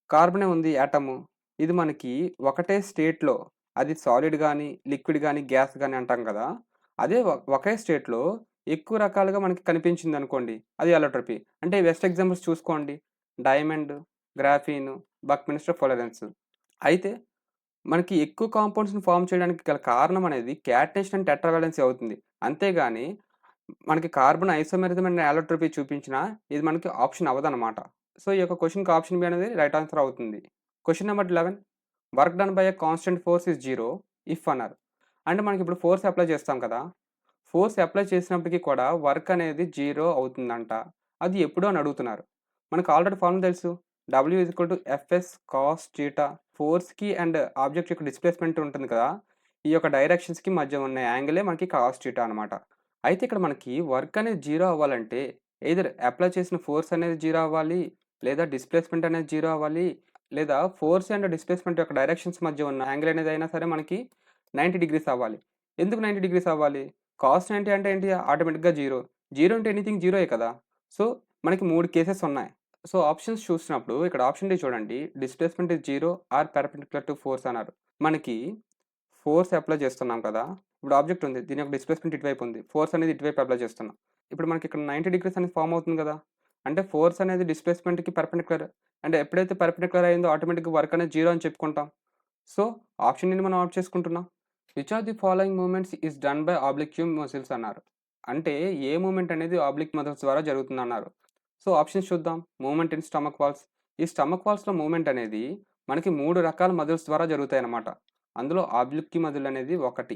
కార్బనే ఉంది యాటము. ఇది మనకి ఒకటే స్టేట్‌లో అది సాలిడ్ గాని, లిక్విడ్ గాని, గ్యాస్ గాని అంటాం కదా! అదే ఒకే స్టేట్‌లో ఎక్కువ రకాలుగా మనకి కనిపించిందనుకోండి, అది అలోట్రోపీ. అంటే బెస్ట్ ఎగ్జాంపుల్స్ చూసుకోండి. Diamond, graphene, buckminster fullerene. అయితే మనకి ఎక్కువ కాంపౌండ్స్‌ని ఫార్మ్ చేయడానికి గల కారణం అనేది క్యాటినేషన్ అండ్ టెట్రావాలెన్సీ అవుతుంది. అంతేగాని మనకి కార్బన్ ఐసోమెరిజం అండ్ అలోట్రోపీ చూపించినా ఇది మనకి ఆప్షన్ అవ్వదనమాట. సో, ఈ యొక్క క్వెషన్‌కి ఆప్షన్ బి అనేది రైట్ ఆన్సర్ అవుతుంది. Question number 11, work done by a constant force is 0 if అన్నారు. అంటే మనకిప్పుడు ఫోర్స్ అప్లై చేస్తాం కదా! ఫోర్స్ అప్లై చేసినప్పటికి కూడా వర్క్ అనేది 0 అవుతుందంట. అది ఎప్పుడు అని అడుగుతున్నారు. మనకు ఆల్రెడీ ఫార్ములా తెలుసు. W Fs cos θ. ఫోర్స్‌కి అండ్ ఆబ్జెక్ట్ యొక్క డిస్ప్లేస్‌మెంట్ ఉంటుంది కదా! ఈ యొక్క డైరెక్షన్స్‌కి మధ్య ఉన్న యాంగిలే మనకి cos θ అనమాట. అయితే ఇక్కడ మనకి వర్క్ అనేది 0 అవ్వాలంటే ఎయిదర్ అప్లై చేసిన ఫోర్స్ అనేది 0 అవ్వాలి, లేదా డిస్ప్లేస్‌మెంట్ అనేది 0 అవ్వాలి, లేదా ఫోర్స్ అండ్ డిస్ప్లేస్‌మెంట్ యొక్క డైరెక్షన్స్ మధ్య ఉన్న యాంగిల్ అనేది అయినా సరే మనకి 90 డిగ్రీస్ అవ్వాలి. ఎందుకు 90 డిగ్రీస్ అవ్వాలి? కాస్ 90 అంటే ఏంటి? ఆటోమేటిక్‌గా 0. 0 అంటే ఎనీథింగ్ జీరోయే కదా! సో, మనకి 3 కేసెస్ ఉన్నాయి. సో, ఆప్షన్స్ చూసినప్పుడు ఇక్కడ ఆప్షన్ డి చూడండి. Displacement is 0 or perpendicular to force అన్నారు. మనకి ఫోర్స్ అప్లై చేస్తున్నాం కదా! ఇప్పుడు ఆబ్జెక్ట్ ఉంది. దీని యొక్క డిస్ప్లేస్‌మెంట్ ఇటువైపు ఉంది. ఫోర్స్ అనేది ఇటువైపు అప్లై చేస్తున్నాం. ఇప్పుడు మనకి ఇక్కడ 90 డిగ్రీస్ అనేది ఫార్మ్ అవుతుంది కదా! అంటే ఫోర్స్ అనేది డిస్ప్లేస్‌మెంట్‌కి పెర్పెండిక్యులర్. అంటే ఎప్పుడైతే పెర్పెండిక్యులర్ అయిందో ఆటోమేటిక్‌గా వర్క్ అనేది 0 అని చెప్పుకుంటాం. సో, ఆప్షన్ డిని మనం ఆప్ట్ చేసుకుంటున్నాం. Which are the following movements is done by oblique muscles అన్నారు. అంటే ఏ మూవ్‌మెంట్ అనేది ఆబ్లిక్ మసిల్స్ ద్వారా జరుగుతుందన్నారు. సో, ఆప్షన్స్ చూద్దాం. Movement in stomach walls. ఈ స్టమక్ వాల్స్‌లో మూవ్‌మెంట్ అనేది మనకి 3 రకాల మజిల్స్ ద్వారా జరుగుతాయన్నమాట. అందులో ఆబ్లిక్యూ మజిల్ అనేది ఒకటి.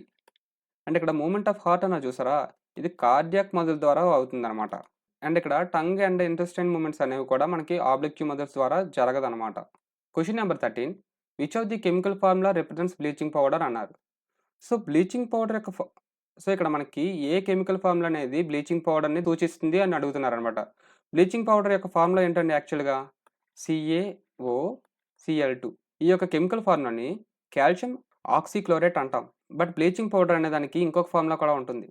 అంటే ఇక్కడ మూవ్‌మెంట్ ఆఫ్ హార్ట్ అన్నారు చూసారా? ఇది కార్డియాక్ మజిల్ ద్వారా అవుతుందన్నమాట. అండ్ ఇక్కడ టంగ్ అండ్ ఇంటెస్టైన్ మూవ్‌మెంట్స్ అనేవి కూడా మనకి ఆబ్లిక్యూ మజిల్స్ ద్వారా జరగదన్నమాట. Question number 13, which of the chemical formula represents bleaching powder అన్నారు. సో, బ్లీచింగ్ పౌడర్ యొక్క సో, ఇక్కడ మనకి ఏ కెమికల్ ఫార్ములా అనేది బ్లీచింగ్ పౌడర్‌ని సూచిస్తుంది అని అడుగుతున్నారనమాట. బ్లీచింగ్ పౌడర్ యొక్క ఫార్ములా ఏంటండి యాక్చువల్‌గా? CaOCl2. ఈ యొక్క కెమికల్ ఫార్ములాని కాల్షియం ఆక్సీక్లోరైట్ అంటాం. బట్ బ్లీచింగ్ పౌడర్ అనే దానికి ఇంకొక ఫార్ములా కూడా ఉంటుంది.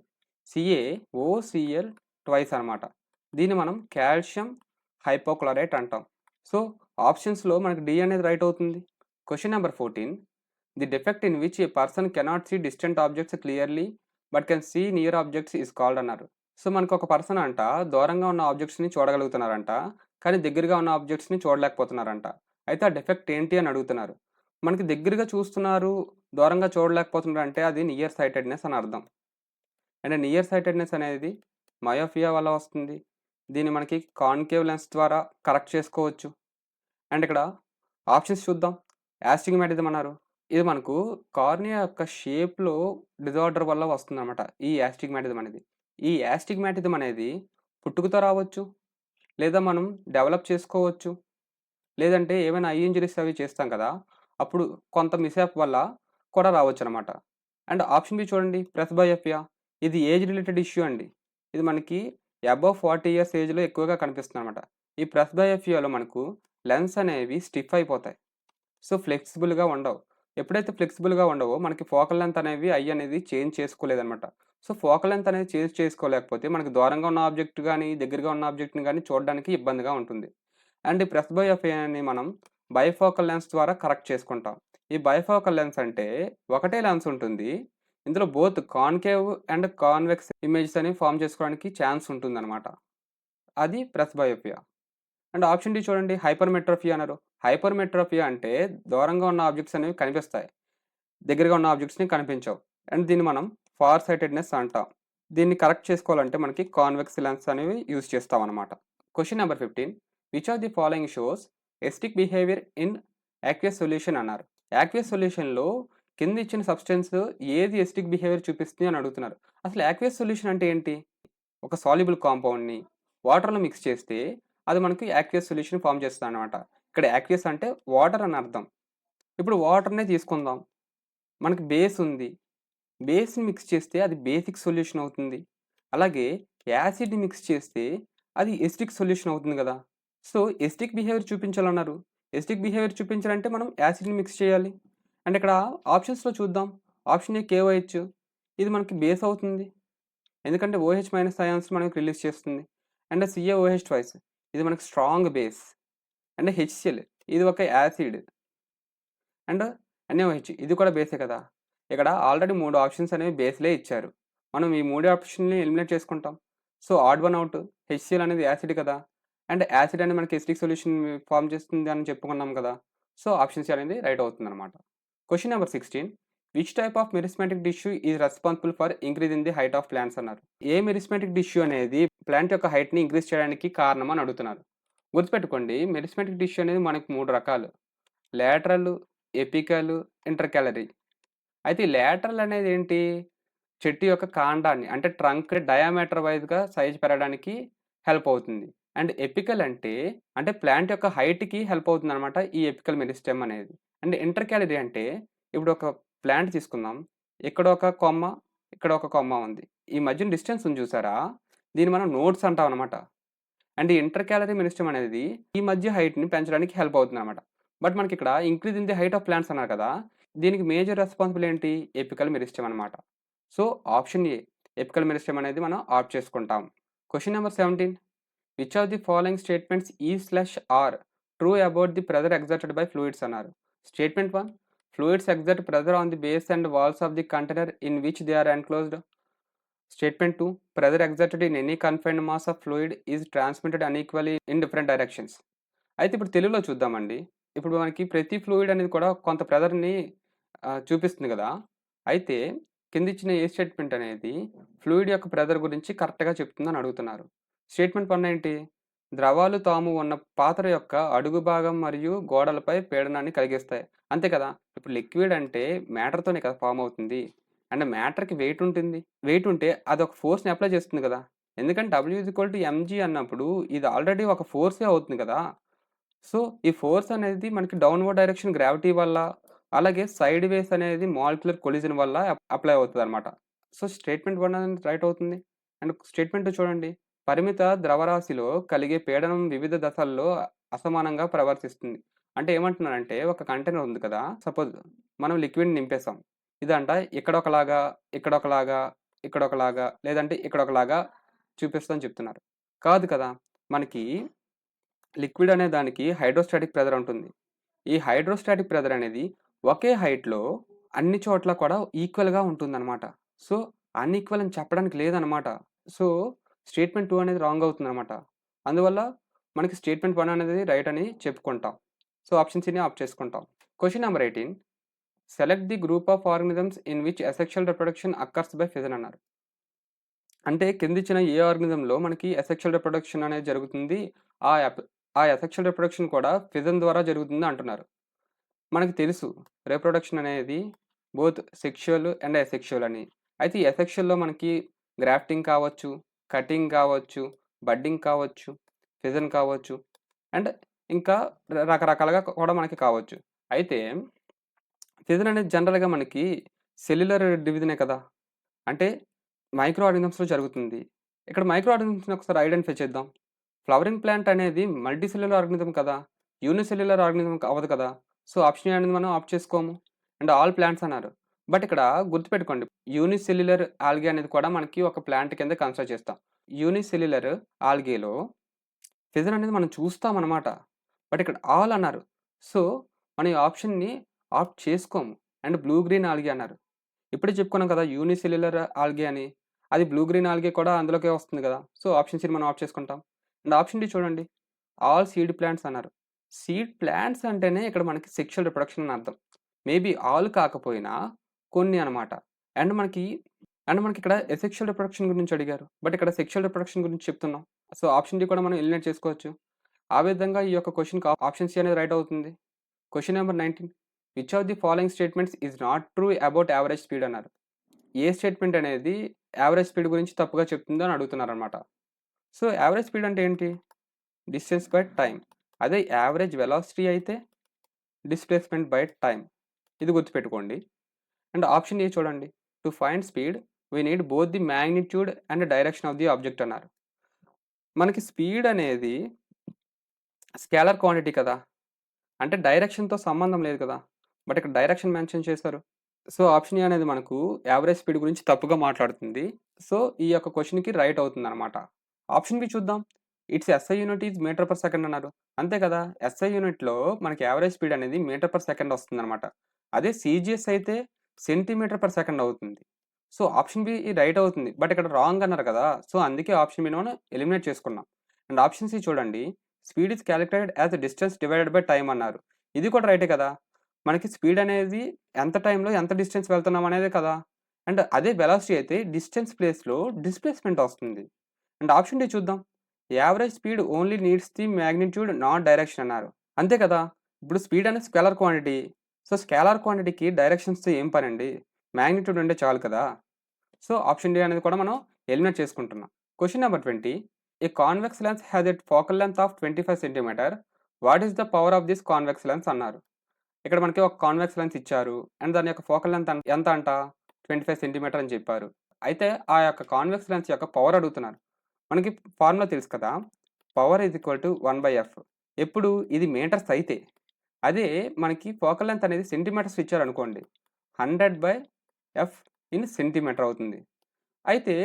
CaOCl ట్వైస్ అనమాట. దీన్ని మనం కాల్షియం హైపోక్లోరైట్ అంటాం. సో, ఆప్షన్స్‌లో మనకి డి అనేది రైట్ అవుతుంది. Question number 14, the defect in which a person cannot see distant objects clearly but can see near objects is called అన్నారు. సో, మనకొక పర్సన్ అంట దూరంగా ఉన్న ఆబ్జెక్ట్స్‌ని చూడగలుగుతున్నారంట. కానీ దగ్గరగా ఉన్న ఆబ్జెక్ట్స్‌ని చూడలేకపోతున్నారంట. అయితే ఆ డిఫెక్ట్ ఏంటి అని అడుగుతున్నారు. మనకి దగ్గరగా చూస్తున్నారు, దూరంగా చూడలేకపోతున్నారు అంటే అది నియర్ సైటెడ్‌నెస్ అని అర్థం. అండ్ నియర్ సైటెడ్‌నెస్ అనేది మయోపియా వల్ల వస్తుంది. దీన్ని మనకి కాన్కేవ్ లెన్స్ ద్వారా కరెక్ట్ చేసుకోవచ్చు. అండ్ ఇక్కడ ఆప్షన్స్ చూద్దాం. యాస్టిగ్మాటిజం అన్నారు. ఇది మనకు కార్నియా యొక్క షేప్‌లో డిజార్డర్ వల్ల వస్తుందన్నమాట. ఈ యాస్టిగ్మాటిజం అనేది. ఈ యాస్టిగ్మాటిజం అనేది పుట్టుకతో రావచ్చు. లేదా మనం డెవలప్ చేసుకోవచ్చు. లేదంటే ఏమైనా ఐ ఇంజరీస్ అవి చేస్తాం కదా! అప్పుడు కొంత మిస్‌హ్యాప్ వల్ల కూడా రావచ్చనమాట. అండ్ ఆప్షన్ బి చూడండి, ప్రెస్బయోపియా. ఇది ఏజ్ రిలేటెడ్ ఇష్యూ అండి. ఇది మనకి అబోవ్ 40 ఇయర్స్ ఏజ్‌లో ఎక్కువగా కనిపిస్తుందనమాట. ఈ ప్రెస్బయోపియాలో మనకు లెన్స్ అనేవి స్టిఫ్ అయిపోతాయి. సో, ఫ్లెక్సిబుల్‌గా ఉండవు. ఎప్పుడైతే ఫ్లెక్సిబుల్‌గా ఉండవో మనకి ఫోకల్ లెంత్ అనేవి ఐ అనేది చేంజ్ చేసుకోలేదనమాట. సో, ఫోకల్ లెంత్ అనేది చేంజ్ చేసుకోలేకపోతే మనకి దూరంగా ఉన్న ఆబ్జెక్ట్ గాని, దగ్గరగా ఉన్న ఆబ్జెక్ట్‌ని గాని చూడడానికి ఇబ్బందిగా ఉంటుంది. అండ్ ఈ ప్రెస్బయోపియాని మనం బైఫోకల్ లెన్స్ ద్వారా కరెక్ట్ చేసుకుంటాం. ఈ బైఫోకల్ లెన్స్ అంటే ఒకటే లెన్స్ ఉంటుంది. ఇందులో both concave and convex images అనేవి ఫార్మ్ చేసుకోవడానికి ఛాన్స్ ఉంటుందన్నమాట. అది ప్రెస్బయోపియా. అండ్ ఆప్షన్ డి చూడండి హైపర్‌మెట్రోపియా అన్నారు. హైపర్‌మెట్రోపియా అంటే దూరంగా ఉన్న ఆబ్జెక్ట్స్ అనేవి కనిపిస్తాయి. దగ్గరగా ఉన్న ఆబ్జెక్ట్స్‌ని కనిపించవు. అండ్ దీన్ని మనం ఫార్ సైటెడ్‌నెస్ అంటాం. దీన్ని కరెక్ట్ చేసుకోవాలంటే మనకి కాన్వెక్స్ లెన్స్ అనేవి యూజ్ చేస్తామన్నమాట. Question number 15 which of the following shows acidic behaviour in aqueous solution అన్నారు. యాక్వియస్ సొల్యూషన్‌లో కింద ఇచ్చిన సబ్స్టెన్స్ ఏది ఎసిడిక్ బిహేవియర్ చూపిస్తుంది అని అడుగుతున్నారు. అసలు యాక్వియస్ సొల్యూషన్ అంటే ఏంటి? ఒక సాల్యుబుల్ కాంపౌండ్‌ని వాటర్‌లో మిక్స్ చేస్తే అది మనకి యాక్వియస్ సొల్యూషన్ ఫార్మ్ చేస్తదనమాట. ఇక్కడ యాక్వియస్ అంటే వాటర్ అని అర్థం. ఇప్పుడు వాటర్‌నే తీసుకుందాం. మనకి బేస్ ఉంది. బేస్‌ని మిక్స్ చేస్తే అది బేసిక్ సొల్యూషన్ అవుతుంది. అలాగే యాసిడ్‌ని మిక్స్ చేస్తే అది ఎసిడిక్ సొల్యూషన్ అవుతుంది గదా! సో, ఎసిడిక్ బిహేవియర్ చూపించాలన్నారు. ఎసిడిక్ బిహేవియర్ చూపించాలంటే మనం యాసిడ్‌ని మిక్స్ చేయాలి. అండ్ ఇక్కడ ఆప్షన్స్‌లో చూద్దాం. ఆప్షన్ ఏ కేఓహెచ్ ఇది మనకి బేస్ అవుతుంది. ఎందుకంటే ఓహెచ్ మైనస్ అయాన్స్ మనకి రిలీజ్ చేస్తుంది. అండ్ సిఏఓహెచ్ ట్వైస్ ఇది మనకి స్ట్రాంగ్ బేస్. అండ్ హెచ్‌సిఎల్ ఇది ఒక యాసిడ్. అండ్ ఎన్ఏఓహెచ్ ఇది కూడా బేసే కదా! ఇక్కడ ఆల్రెడీ 3 ఆప్షన్స్ అనేవి బేస్‌లే ఇచ్చారు. మనం ఈ 3 ఆప్షన్‌ని ఎలిమినేట్ చేసుకుంటాం. So, odd one out HCl అనేది యాసిడ్ కదా! అండ్ యాసిడ్ అనేది మనకి ఎసిడిక్ సొల్యూషన్ ఫార్మ్ చేస్తుంది అని చెప్పుకున్నాం కదా! సో, ఆప్షన్ సి అనేది రైట్ అవుతుందన్నమాట. Question number 16 which type of meristematic tissue is responsible for increase in the height of plants అన్నారు. ఏ మెరిస్మాటిక్ టిష్యూ అనేది ప్లాంట్ యొక్క హైట్‌ని ఇంక్రీజ్ చేయడానికి కారణం అని అడుగుతున్నారు. గుర్తుపెట్టుకోండి మెరిస్మాటిక్ టిష్యూ అనేది మనకు 3 రకాలు. Lateral, apical, intercalary. అయితే ఈ లేటరల్ అనేది ఏంటి? చెట్టు యొక్క కాండాన్ని అంటే ట్రంక్ డయామీటర్ వైస్‌గా సైజ్ పెరగడానికి హెల్ప్ అవుతుంది. అండ్ ఎపికల్ అంటే ప్లాంట్ యొక్క హైట్‌కి హెల్ప్ అవుతుందనమాట ఈ ఎపికల్ మెరిస్టెమ్ అనేది. అండ్ ఇంటర్‌కాలరీ అంటే ఇప్పుడు ఒక ప్లాంట్ తీసుకుందాం. ఇక్కడ ఒక కొమ్మ, ఇక్కడ ఒక కొమ్మ ఉంది. ఈ మధ్యన డిస్టెన్స్ ఉంది చూసారా? దీన్ని మనం నోడ్స్ అంటాం అనమాట. అండ్ ఈ ఇంటర్ క్యాలరీ మెరిస్టెమ్ అనేది ఈ మధ్య హైట్‌ని పెంచడానికి హెల్ప్ అవుతుందనమాట. బట్ మనకిక్కడ increase in the height of plants అన్నారు కదా! దీనికి మేజర్ రెస్పాన్సిబుల్ ఏంటి? ఎపికల్ మెరిస్టెమ్ అనమాట. So, option A apical meristem అనేది మనం ఆప్ట్ చేసుకుంటాం. Question number 17 which of the following statements is are true about the pressure exerted by fluids అన్నారు. Statement 1 fluids exert pressure on the base and walls of the container in which they are enclosed. Statement 2 pressure exerted in any confined mass of fluid is transmitted unequally in different directions. అయితే ఇప్పుడు తెలుగులో చూద్దామండి. ఇప్పుడు మనకి ప్రతి fluid అనేది కూడా కొంత ప్రెషర్‌ని చూపిస్తుంది గదా! అయితే కిందిచ్చిన ఏ స్టేట్మెంట్ అనేది ఫ్లూయిడ్ యొక్క ప్రెషర్ గురించి కరెక్ట్‌గా చెప్తుందని అడుగుతున్నారు. స్టేట్మెంట్ 1 ఏంటి? ద్రవాలు తాము ఉన్న పాత్ర యొక్క అడుగు భాగం మరియు గోడలపై పీడనాన్ని కలిగిస్తాయి. అంతే కదా! ఇప్పుడు లిక్విడ్ అంటే మ్యాటర్‌తోనే కదా ఫార్మ్ అవుతుంది. అండ్ మ్యాటర్‌కి వెయిట్ ఉంటుంది. వెయిట్ ఉంటే అదొక ఫోర్స్‌ని అప్లై చేస్తుంది గదా! ఎందుకంటే W అన్నప్పుడు ఇది ఆల్రెడీ ఒక ఫోర్సే అవుతుంది కదా! సో, ఈ ఫోర్స్ అనేది మనకి డౌన్‌వర్డ్ డైరెక్షన్ గ్రావిటీ వల్ల, అలాగే సైడ్ వేస్ అనేది మాలిక్యులర్ కొలిజన్ వల్ల అప్లై అవుతదనమాట. సో, స్టేట్మెంట్ 1 అనేది రైట్ అవుతుంది. అండ్ స్టేట్మెంట్ 2 చూడండి. పరిమిత ద్రవ్యరాశిలో కలిగే పీడనం వివిధ దశల్లో అసమానంగా ప్రవర్తిస్తుంది. అంటే ఏమంటున్నారంటే ఒక కంటైనర్ ఉంది కదా! సపోజ్ మనం లిక్విడ్‌ని నింపేసాం. ఇదంట ఇక్కడొకలాగా, ఇక్కడొకలాగా, ఇక్కడొకలాగా లేదంటే ఇక్కడొకలాగా చూపిస్తదని చెప్తున్నారు. కాదు కదా! మనకి లిక్విడ్ అనే దానికి హైడ్రోస్టాటిక్ ప్రెషర్ ఉంటుంది. ఈ హైడ్రోస్టాటిక్ ప్రెషర్ అనేది ఒకే హైట్‌లో అన్ని చోట్ల కూడా ఈక్వల్‌గా ఉంటుందన్నమాట. సో, అన్‌ఈక్వల్ అని చెప్పడానికి లేదన్నమాట. సో, స్టేట్మెంట్ 2 అనేది రాంగ్ అవుతుందన్నమాట. అందువల్ల మనకి స్టేట్మెంట్ 1 అనేది రైట్ అని చెప్పుకుంటాం. సో, ఆప్షన్ సిని ఆప్ట్ చేసుకుంటాం. Question number 18 select the group of organisms in which asexual reproduction occurs by fission అన్నారు. అంటే కిందిచ్చిన ఏ ఆర్గానిజంలో మనకి అసెక్షువల్ రిప్రొడక్షన్ అనేది జరుగుతుంది. ఆ యాప్ ఆ అసెక్షువల్ రిప్రొడక్షన్ కూడా ఫిజన్ ద్వారా జరుగుతుంది అంటున్నారు. మనకు తెలుసు రిప్రొడక్షన్ అనేది బోత్ సెక్షువల్ అండ్ అసెక్షువల్ అని. అయితే ఈ అసెక్షువల్‌లో మనకి గ్రాఫ్టింగ్ కావచ్చు, కటింగ్ కావచ్చు, బడ్డింగ్ కావచ్చు, ఫిజన్ కావచ్చు అండ్ ఇంకా రకరకాలుగా కూడా మనకి కావచ్చు. అయితే ఫిజన్ అనేది జనరల్‌గా మనకి సెల్యులర్ డివిజనే కదా! అంటే మైక్రో ఆర్గానిజమ్స్‌లో జరుగుతుంది. ఇక్కడ మైక్రో ఆర్గానిజమ్స్‌ని ఒకసారి ఐడెంటిఫై చేద్దాం. ఫ్లవరింగ్ ప్లాంట్ అనేది మల్టీ సెల్యులర్ ఆర్గానిజం కదా! యూనిసెల్యులర్ ఆర్గానిజం అవ్వదు కదా! సో, ఆప్షన్ ఏ అనేది మనం ఆప్ట్ చేసుకోము. అండ్ ఆల్ ప్లాంట్స్ అన్నారు. బట్ ఇక్కడ గుర్తుపెట్టుకోండి. యూనిసెల్యులర్ ఆల్గే అనేది కూడా మనకి ఒక ప్లాంట్ కింద కన్సిడర్ చేస్తాం. యూనిసెల్యులర్ ఆల్గేలో ఫిజన్ అనేది మనం చూస్తామనమాట. బట్ ఇక్కడ ఆల్ అన్నారు. సో, మనం ఈ ఆప్షన్‌ని ఆప్ట్ చేసుకోము. అండ్ బ్లూ గ్రీన్ ఆల్గే అన్నారు. ఇప్పుడే చెప్పుకున్నాం కదా యూనిసెల్యులర్ ఆల్గే అని. అది బ్లూ గ్రీన్ ఆల్గే కూడా అందులోకే వస్తుంది కదా! సో, ఆప్షన్ సిని మనం ఆప్ట్ చేసుకుంటాం. అండ్ ఆప్షన్ డి చూడండి. ఆల్ సీడ్ ప్లాంట్స్ అన్నారు. సీడ్ ప్లాంట్స్ అంటేనే ఇక్కడ మనకి సెక్షువల్ రిప్రొడక్షన్ అని అర్థం. మేబీ ఆల్ కాకపోయినా కొన్ని అనమాట. అండ్ మనకి మనకిక్కడ అసెక్షువల్ రిప్రొడక్షన్ గురించి అడిగారు. బట్ ఇక్కడ సెక్షువల్ రిప్రొడక్షన్ గురించి చెప్తున్నాం. సో, ఆప్షన్ డి కూడా మనం ఎలిమినేట్ చేసుకోవచ్చు. ఆ విధంగా ఈ యొక్క క్వెషన్‌కి ఆప్షన్ సి అనేది రైట్ అవుతుంది. Question number 19 which of the following statements is not true about average speed అన్నారు. ఏ స్టేట్మెంట్ అనేది యావరేజ్ స్పీడ్ గురించి తప్పుగా చెప్తుందో అని అడుగుతున్నారనమాట. సో, యావరేజ్ స్పీడ్ అంటే ఏంటి? Distance by time. అదే యావరేజ్ వెలాసిటీ అయితే డిస్ప్లేస్‌మెంట్ బై టైమ్. ఇది గుర్తుపెట్టుకోండి. అండ్ ఆప్షన్ ఏ చూడండి. To find speed we need both the magnitude and direction of the object అన్నారు. మనకి స్పీడ్ అనేది స్కేలర్ క్వాంటిటీ కదా! అంటే డైరెక్షన్‌తో సంబంధం లేదు కదా! బట్ ఇక్కడ డైరెక్షన్ మెన్షన్ చేశారు. సో, ఆప్షన్ ఏ అనేది మనకు యావరేజ్ స్పీడ్ గురించి తప్పుగా మాట్లాడుతుంది. సో, ఈ యొక్క క్వెషన్‌కి రైట్ అవుతుందనమాట. ఆప్షన్ బి చూద్దాం. It's SI unit is metre per second అన్నారు. అంతే కదా! ఎస్ఐ యూనిట్‌లో మనకి యావరేజ్ స్పీడ్ అనేది మీటర్ పర్ సెకండ్ వస్తుందనమాట. అదే సీజీఎస్ అయితే సెంటీమీటర్ పర్ సెకండ్ అవుతుంది. సో, ఆప్షన్ బి రైట్ అవుతుంది. బట్ ఇక్కడ రాంగ్ అన్నారు కదా! సో, అందుకే ఆప్షన్ బిని మనం ఎలిమినేట్ చేసుకున్నాం. అండ్ ఆప్షన్ సి చూడండి. Speed is calculated as distance divided by time అన్నారు. ఇది కూడా రైటే కదా! మనకి స్పీడ్ అనేది ఎంత టైంలో ఎంత డిస్టెన్స్ వెళ్తున్నాం అనేదే కదా! అండ్ అదే వెలాసిటీ అయితే డిస్టెన్స్ ప్లేస్‌లో డిస్ప్లేస్‌మెంట్ వస్తుంది. అండ్ ఆప్షన్ డి చూద్దాం. Average speed only needs the magnitude not direction అన్నారు. అంతే కదా! ఇప్పుడు స్పీడ్ అనేది స్కేలర్ క్వాంటిటీ. సో, స్కేలర్ క్వాంటిటీకి డైరెక్షన్స్‌తో ఏం పనండి? మాగ్నిట్యూడ్ ఉంటే చాలు కదా! సో, ఆప్షన్ డి అనేది కూడా మనం ఎలిమినేట్ చేసుకుంటున్నాం. Question number 20 a convex lens has a focal length of 25 centimetre. What is the power of this convex lens అన్నారు. ఇక్కడ మనకి ఒక కాన్వెక్స్ లెన్స్ ఇచ్చారు. అండ్ దాని యొక్క ఫోకల్ లెంగ్త్ ఎంత అంట? 25 సెంటీమీటర్ అని చెప్పారు. అయితే ఆ యొక్క కాన్వెక్స్ లెన్స్ యొక్క పవర్ అడుగుతున్నారు. మనకి ఫార్ములా తెలుసు కదా! Power is equal to 1/f. ఎప్పుడు? ఇది మీటర్స్ అయితే. అదే మనకి ఫోకల్ లెంగ్త్ అనేది సెంటీమీటర్స్ ఇచ్చారనుకోండి. 100/f ఇన్ సెంటీమీటర్ అవుతుంది. అయితే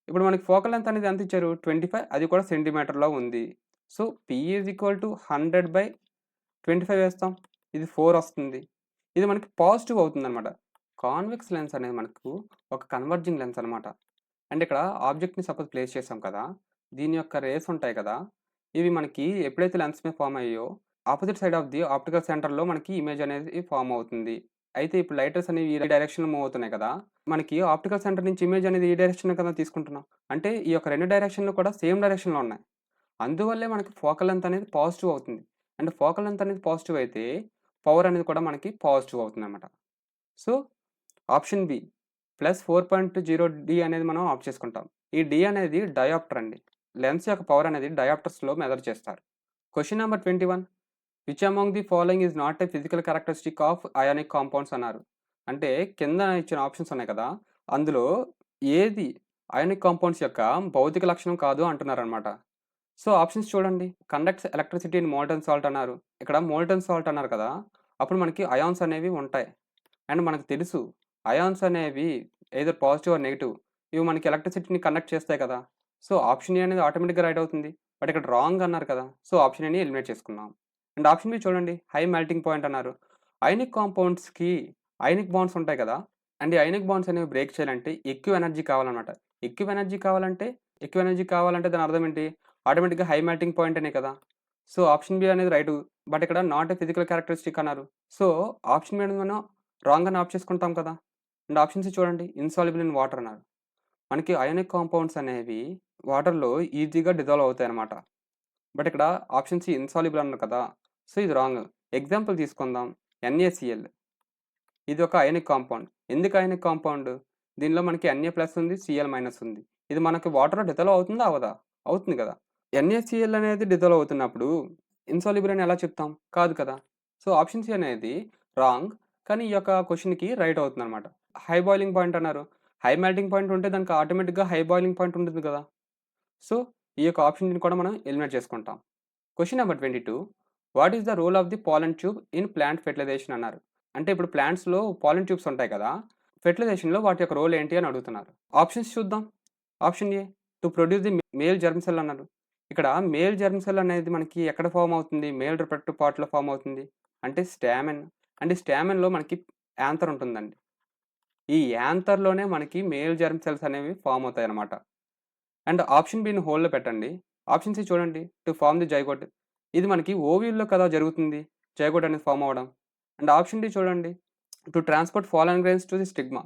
ఇప్పుడు మనకి ఫోకల్ లెంగ్త్ అనేది ఎంత ఇచ్చారు? 25 అది కూడా సెంటీమీటర్‌లో ఉంది. So, p is equal to 100/25 వేస్తాం. ఇది 4 వస్తుంది. ఇది మనకి పాజిటివ్ అవుతుందనమాట. కాన్వెక్స్ లెన్స్ అనేది మనకు ఒక కన్వర్జింగ్ లెన్స్ అనమాట. అండ్ ఇక్కడ ఆబ్జెక్ట్‌ని సపోజ్ ప్లేస్ చేసాం కదా! దీని యొక్క రేస్ ఉంటాయి కదా! ఇవి మనకి ఎప్పుడైతే లెన్స్ మీద ఫార్మ్ అయ్యాయో opposite side of the optical సెంటర్‌లో మనకి ఇమేజ్ అనేది ఫార్మ్ అవుతుంది. అయితే ఇప్పుడు లైట్ రేస్ అనేవి ఈ డైరెక్షన్‌లో మూవ్ అవుతున్నాయి కదా! మనకి ఆప్టికల్ సెంటర్ నుంచి ఇమేజ్ అనేది ఈ డైరెక్షన్‌లో కదా తీసుకుంటున్నాం. అంటే ఈ యొక్క 2 డైరెక్షన్‌లు కూడా సేమ్ డైరెక్షన్‌లో ఉన్నాయి. అందువల్లే మనకి ఫోకల్ లెంగ్త్ అనేది పాజిటివ్ అవుతుంది. అండ్ ఫోకల్ లెంగ్త్ అనేది పాజిటివ్ అయితే పవర్ అనేది కూడా మనకి పాజిటివ్ అవుతుందన్నమాట. సో, ఆప్షన్ బి +4.0 డి అనేది మనం ఆప్ట్ చేసుకుంటాం. ఈ డి అనేది డయాప్టర్ అండి. లెన్స్ యొక్క పవర్ అనేది డయాప్టర్స్‌లో మెజర్ చేస్తారు. Question number 21 which among the following is not a physical characteristic of ionic compounds అన్నారు. అంటే కింద ఇచ్చిన ఆప్షన్స్ ఉన్నాయి కదా! అందులో ఏది అయానిక్ కాంపౌండ్స్ యొక్క భౌతిక లక్షణం కాదు అంటున్నారనమాట. సో, ఆప్షన్స్ చూడండి. Conducts electricity in molten salt అన్నారు. ఇక్కడ మోల్టెన్ సాల్ట్ అన్నారు కదా! అప్పుడు మనకి అయాన్స్ అనేవి ఉంటాయి. అండ్ మనకు తెలుసు అయాన్స్ అనేవి ఎయిదర్ పాజిటివ్ ఆర్ నెగెటివ్. ఇవి మనకి ఎలక్ట్రిసిటీని కండక్ట్ చేస్తాయి కదా! సో, ఆప్షన్ ఏ అనేది ఆటోమేటిక్‌గా రైట్ అవుతుంది. బట్ ఇక్కడ రాంగ్ అన్నారు కదా! సో, ఆప్షన్ ఏని ఎలిమినేట్ చేసుకున్నాం. అండ్ ఆప్షన్ బి చూడండి. హై మెల్టింగ్ పాయింట్ అన్నారు. అయానిక్ కాంపౌండ్స్‌కి అయానిక్ బాండ్స్ ఉంటాయి కదా! అండ్ ఈ అయానిక్ బాండ్స్ అనేవి బ్రేక్ చేయాలంటే ఎక్కువ ఎనర్జీ కావాలన్నమాట. ఎక్కువ ఎనర్జీ కావాలంటే దాని అర్థం ఏంటి? ఆటోమేటిక్‌గా హై మెల్టింగ్ పాయింట్ అనే కదా! సో, ఆప్షన్ బి అనేది రైటు. బట్ ఇక్కడ నాట్ ఏ ఫిజికల్ క్యారెక్టరిస్టిక్ అన్నారు. సో, ఆప్షన్ బి అనేది మనం రాంగ్ అని ఆప్ట్ చేసుకుంటాం కదా! అండ్ ఆప్షన్ సి చూడండి. ఇన్సాల్యుబుల్ ఇన్ వాటర్ అన్నారు. మనకి అయానిక్ కాంపౌండ్స్ అనేవి వాటర్‌లో ఈజీగా డిజాల్వ్ అవుతాయన్నమాట. బట్ ఇక్కడ ఆప్షన్ సి ఇన్సాల్యుబుల్ అన్నారు కదా! సో, ఇది రాంగ్. ఎగ్జాంపుల్ తీసుకుందాం. NaCl ఇది ఒక అయానిక్ కాంపౌండ్. ఎందుకు అయానిక్ కాంపౌండ్? దీనిలో మనకి Na ప్లస్ ఉంది. Cl మైనస్ ఉంది. ఇది మనకి వాటర్‌లో డిజాల్వ్ అవుతుందా? అవ్వదా? అవుతుంది కదా! NaCl అనేది డిజాల్వ్ అవుతున్నప్పుడు ఇన్సాల్యుబుల్ అని ఎలా చెప్తాం? కాదు కదా! సో, ఆప్షన్ సి అనేది రాంగ్. కానీ ఈ యొక్క క్వెషన్‌కి రైట్ అవుతుందన్నమాట. హై బాయిలింగ్ పాయింట్ అన్నారు. హై మెల్టింగ్ పాయింట్ ఉంటే దానికి ఆటోమేటిక్‌గా హై బాయిలింగ్ పాయింట్ ఉంటుంది కదా! సో, ఈ యొక్క ఆప్షన్‌ని కూడా మనం ఎలిమినేట్ చేసుకుంటాం. Question number 22 what is the role of the pollen tube in plant fertilisation అన్నారు. అంటే ఇప్పుడు ప్లాంట్స్‌లో పాలన్ ట్యూబ్స్ ఉంటాయి కదా! ఫెర్టిలైజేషన్‌లో వాటి యొక్క రోల్ ఏంటి అని అడుగుతున్నారు. ఆప్షన్స్ చూద్దాం. Option A to produce the male germ cell అన్నారు. ఇక్కడ మేల్ జెర్మ్ సెల్ అనేది మనకి ఎక్కడ ఫార్మ్ అవుతుంది? మేల్ రిప్రొడక్టివ్ పార్ట్‌లో ఫార్మ్ అవుతుంది. అంటే స్టామెన్ అండ్ ఈ స్టామెన్‌లో మనకి యాంథర్ ఉంటుందండి. ఈ యాంథర్‌లోనే మనకి మేల్ జెర్మ్ సెల్స్ అనేవి ఫార్మ్ అవుతాయన్నమాట. అండ్ ఆప్షన్ బిని హోల్డ్‌లో పెట్టండి. ఆప్షన్ సి చూడండి టు ఫార్మ్ ది జైగోట్. ఇది మనకి ఓవ్యూల్‌లో కదా జరుగుతుంది జైగోట్ అనేది ఫార్మ్ అవ్వడం. అండ్ ఆప్షన్ డి చూడండి to transport pollen grains to the stigma.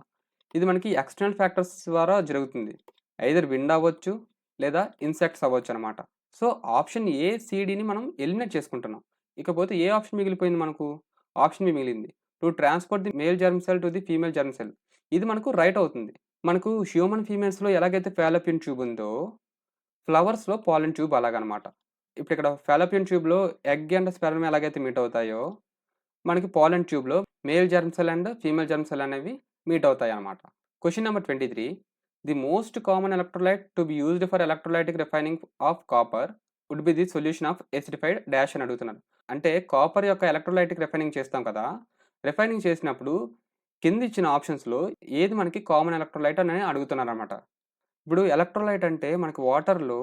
ఇది మనకి ఎక్స్టర్నల్ ఫ్యాక్టర్స్ ద్వారా జరుగుతుంది. ఐదర్ విండ్ అవ్వచ్చు లేదా ఇన్సెక్ట్స్ అవ్వచ్చనమాట. సో, ఆప్షన్ ఏ, సి, డిని మనం ఎలిమినేట్ చేసుకుంటున్నాం. ఇకపోతే ఏ ఆప్షన్ మిగిలిపోయింది మనకు? ఆప్షన్ బి మిగిలింది. To transport the male germ cell to the female germ cell. ఇది మనకు రైట్ అవుతుంది. మనకు హ్యూమన్ ఫీమేల్స్‌లో ఎలాగైతే ఫాలోపియన్ ట్యూబ్ ఉందో, ఫ్లవర్స్‌లో పాలన్ ట్యూబ్ అలాగనమాట. ఇప్పుడిక్కడ ఫాలోపియన్ ట్యూబ్‌లో ఎగ్ అండ్ స్పెర్మ్ ఎలాగైతే మీట్ అవుతాయో, మనకి పాలన్ ట్యూబ్‌లో male germ cell and female germ cell అనేవి మీట్ అవుతాయన్నమాట. Question number 23. The most common electrolyte to be used for electrolytic refining of copper would be the solution of acidified dash అని అడుగుతున్నారు. అంటే copper యొక్క electrolytic refining చేస్తాం కదా! Refining చేసినప్పుడు కింద ఇచ్చిన ఆప్షన్స్‌లో ఏది మనకి కామన్ ఎలక్ట్రోలైట్ అని అడుగుతున్నారన్నమాట. ఇప్పుడు ఎలక్ట్రోలైట్ అంటే మనకి వాటర్‌లో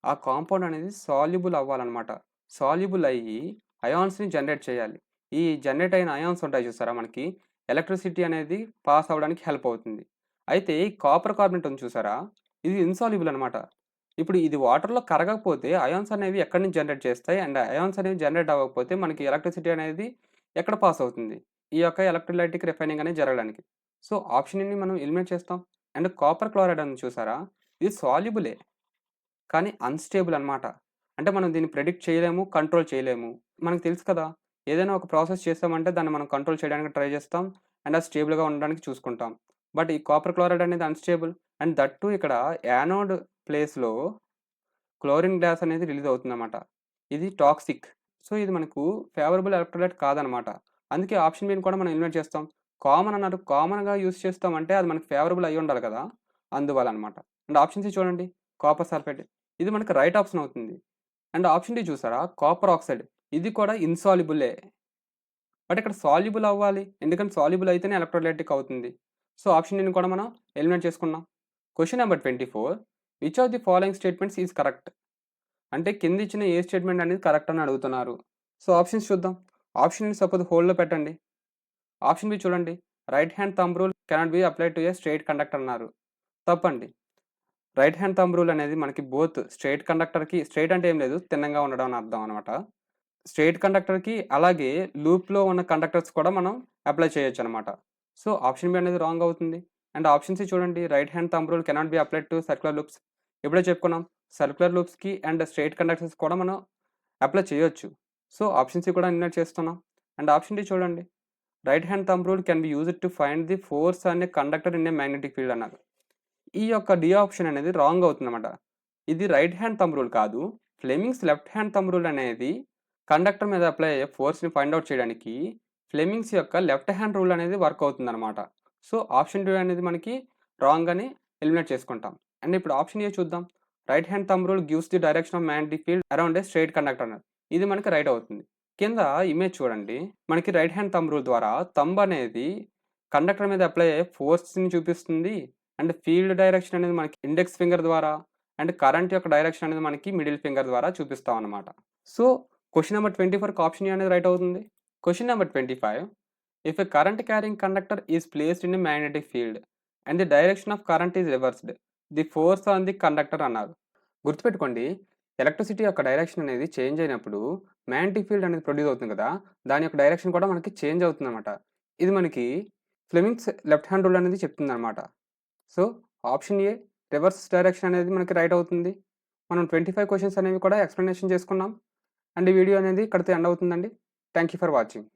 ఆ కాంపౌండ్ అనేది సాల్యుబుల్ అవ్వాలన్నమాట. సాల్యుబుల్ అయ్యి అయాన్స్‌ని జనరేట్ చేయాలి. ఈ జనరేట్ అయిన అయాన్స్ ఉంటాయి చూసారా మనకి ఎలక్ట్రిసిటీ అనేది పాస్ అవ్వడానికి హెల్ప్ అవుతుంది. అయితే ఈ కాపర్ కార్బనేట్ ఉంది చూసారా? ఇది ఇన్సాల్యుబుల్ అన్నమాట. ఇప్పుడు ఇది వాటర్‌లో కరగకపోతే అయాన్స్ అనేవి ఎక్కడి నుంచి జనరేట్ చేస్తాయి? అండ్ అయాన్స్ అనేవి జనరేట్ అవ్వకపోతే మనకి ఎలక్ట్రిసిటీ అనేది ఎక్కడ పాస్ అవుతుంది? ఈ యొక్క ఎలక్ట్రోలైటిక్ రిఫైనింగ్ అనేది జరగడానికి. సో, ఆప్షన్ ఎన్ని మనం ఎలిమినేట్ చేస్తాం. అండ్ కాపర్ క్లోరైడ్ ఉంది చూసారా? ఇది సాల్యుబులే. కానీ అన్‌స్టేబుల్ అన్నమాట. అంటే మనం దీన్ని ప్రెడిక్ట్ చేయలేము, కంట్రోల్ చేయలేము. మనకు తెలుసు కదా! ఏదైనా ఒక ప్రాసెస్ చేసామంటే దాన్ని మనం కంట్రోల్ చేయడానికి ట్రై చేస్తాం. అండ్ అది స్టేబుల్‌గా ఉండడానికి చూసుకుంటాం. బట్ ఈ కాపర్ క్లోరైడ్ అనేది అన్‌స్టేబుల్. అండ్ దట్ టూ ఇక్కడ యానోడ్ ప్లేస్‌లో క్లోరిన్ గ్యాస్ అనేది రిలీజ్ అవుతుందన్నమాట. ఇది టాక్సిక్. సో, ఇది మనకు ఫేవరబుల్ ఎలక్ట్రోలైట్ కాదనమాట. అందుకే ఆప్షన్ బిని కూడా మనం ఎలిమినేట్ చేస్తాం. కామన్ అన్నారు. కామన్‌గా యూజ్ చేస్తామంటే అది మనకు ఫేవరబుల్ అయ్యుండాలి కదా! అందువల్ల అనమాట. అండ్ ఆప్షన్ సి చూడండి కాపర్ సల్ఫేట్. ఇది మనకు రైట్ ఆప్షన్ అవుతుంది. అండ్ ఆప్షన్ డి చూసారా కాపర్ ఆక్సైడ్. ఇది కూడా ఇన్సాల్యుబులే. బట్ ఇక్కడ సాల్యుబుల్ అవ్వాలి. ఎందుకంటే సాల్యుబుల్ అయితేనే ఎలక్ట్రోలైటిక్ అవుతుంది. సో, ఆప్షన్ డిని కూడా మనం ఎలిమినేట్ చేసుకున్నాం. Question number 24. Which of the following statements is correct? అంటే కింద ఇచ్చిన ఏ స్టేట్మెంట్ అనేది కరెక్ట్ అని అడుగుతున్నారు. సో, ఆప్షన్స్ చూద్దాం. ఆప్షన్ సపోజ్ హోల్డ్‌లో పెట్టండి. ఆప్షన్ బి చూడండి. Right hand thumb rule cannot be applied to a straight conductor అన్నారు. తప్పండి. రైట్ హ్యాండ్ థంబ్ రూల్ అనేది మనకి బోత్ స్ట్రెయిట్ కండక్టర్‌కి స్ట్రెయిట్ అంటే ఏం లేదు తిన్నంగా ఉండడం అని అర్థం అనమాట. స్ట్రెయిట్ కండక్టర్‌కి అలాగే లూప్‌లో ఉన్న కండక్టర్స్ కూడా మనం అప్లై చేయొచ్చనమాట. సో, ఆప్షన్ బి అనేది రాంగ్ అవుతుంది. అండ్ ఆప్షన్ సి చూడండి. Right hand thumb rule cannot be applied to circular loops. ఇప్పుడే చెప్పుకున్నాం. సర్క్యులర్ లూప్స్‌కి అండ్ స్ట్రెయిట్ కండక్టర్స్ కూడా మనం అప్లై చేయొచ్చు. సో, ఆప్షన్ సి కూడా ఎలిమినేట్ చేస్తున్నాం. అండ్ ఆప్షన్ డి చూడండి. Right hand thumb rule can be used to find the force on a conductor in a magnetic field అన్నారు. ఈ యొక్క డి ఆప్షన్ అనేది రాంగ్ అవుతుందన్నమాట. ఇది రైట్ హ్యాండ్ థంబ్ రూల్ కాదు. Fleming's left hand thumb rule అనేది conductor మీద apply అయ్యే ఫోర్స్‌ని ఫైండ్ ఔట్ చేయడానికి ఫ్లెమింగ్స్ యొక్క లెఫ్ట్ హ్యాండ్ రూల్ అనేది వర్క్ అవుతుందన్నమాట. సో, ఆప్షన్ 2 అనేది మనకి రాంగ్ అని ఎలిమినేట్ చేసుకుంటాం. అండ్ ఇప్పుడు ఆప్షన్ ఏ చూద్దాం. Right hand thumb rule gives the direction of magnetic field around a straight conductor అన్నారు. ఇది మనకి రైట్ అవుతుంది. కింద ఇమేజ్ చూడండి. మనకి రైట్ హ్యాండ్ థంబ్ రూల్ ద్వారా థంబ్ అనేది కండక్టర్ మీద అప్లై అయ్యే ఫోర్స్‌ని చూపిస్తుంది. అండ్ ఫీల్డ్ డైరెక్షన్ అనేది మనకి ఇండెక్స్ ఫింగర్ ద్వారా అండ్ కరెంట్ యొక్క డైరెక్షన్ అనేది మనకి మిడిల్ ఫింగర్ ద్వారా చూపిస్తాం అన్నమాట. సో, క్వెషన్ నంబర్ 24కి ఆప్షన్ ఏ అనేది రైట్ అవుతుంది. Question number 25. If a current carrying conductor is placed in a magnetic field and the direction of current is reversed, the force on the conductor అన్నారు. గుర్తుపెట్టుకోండి. Electricity యొక్క direction అనేది change అయినప్పుడు magnetic field అనేది produce అవుతుంది కదా! దాని యొక్క డైరెక్షన్ కూడా మనకి చేంజ్ అవుతుందన్నమాట. ఇది మనకి ఫ్లెమింగ్స్ లెఫ్ట్ హ్యాండ్ రూల్ అనేది చెప్తుందన్నమాట. So, option A reverse direction అనేది మనకి రైట్ అవుతుంది. మనం 25 క్వెషన్స్ అనేవి కూడా ఎక్స్‌ప్లనేషన్ చేసుకున్నాం. అండ్ ఈ వీడియో అనేది ఇక్కడితో ఎండ్ అవుతుందండి. Thank you for watching.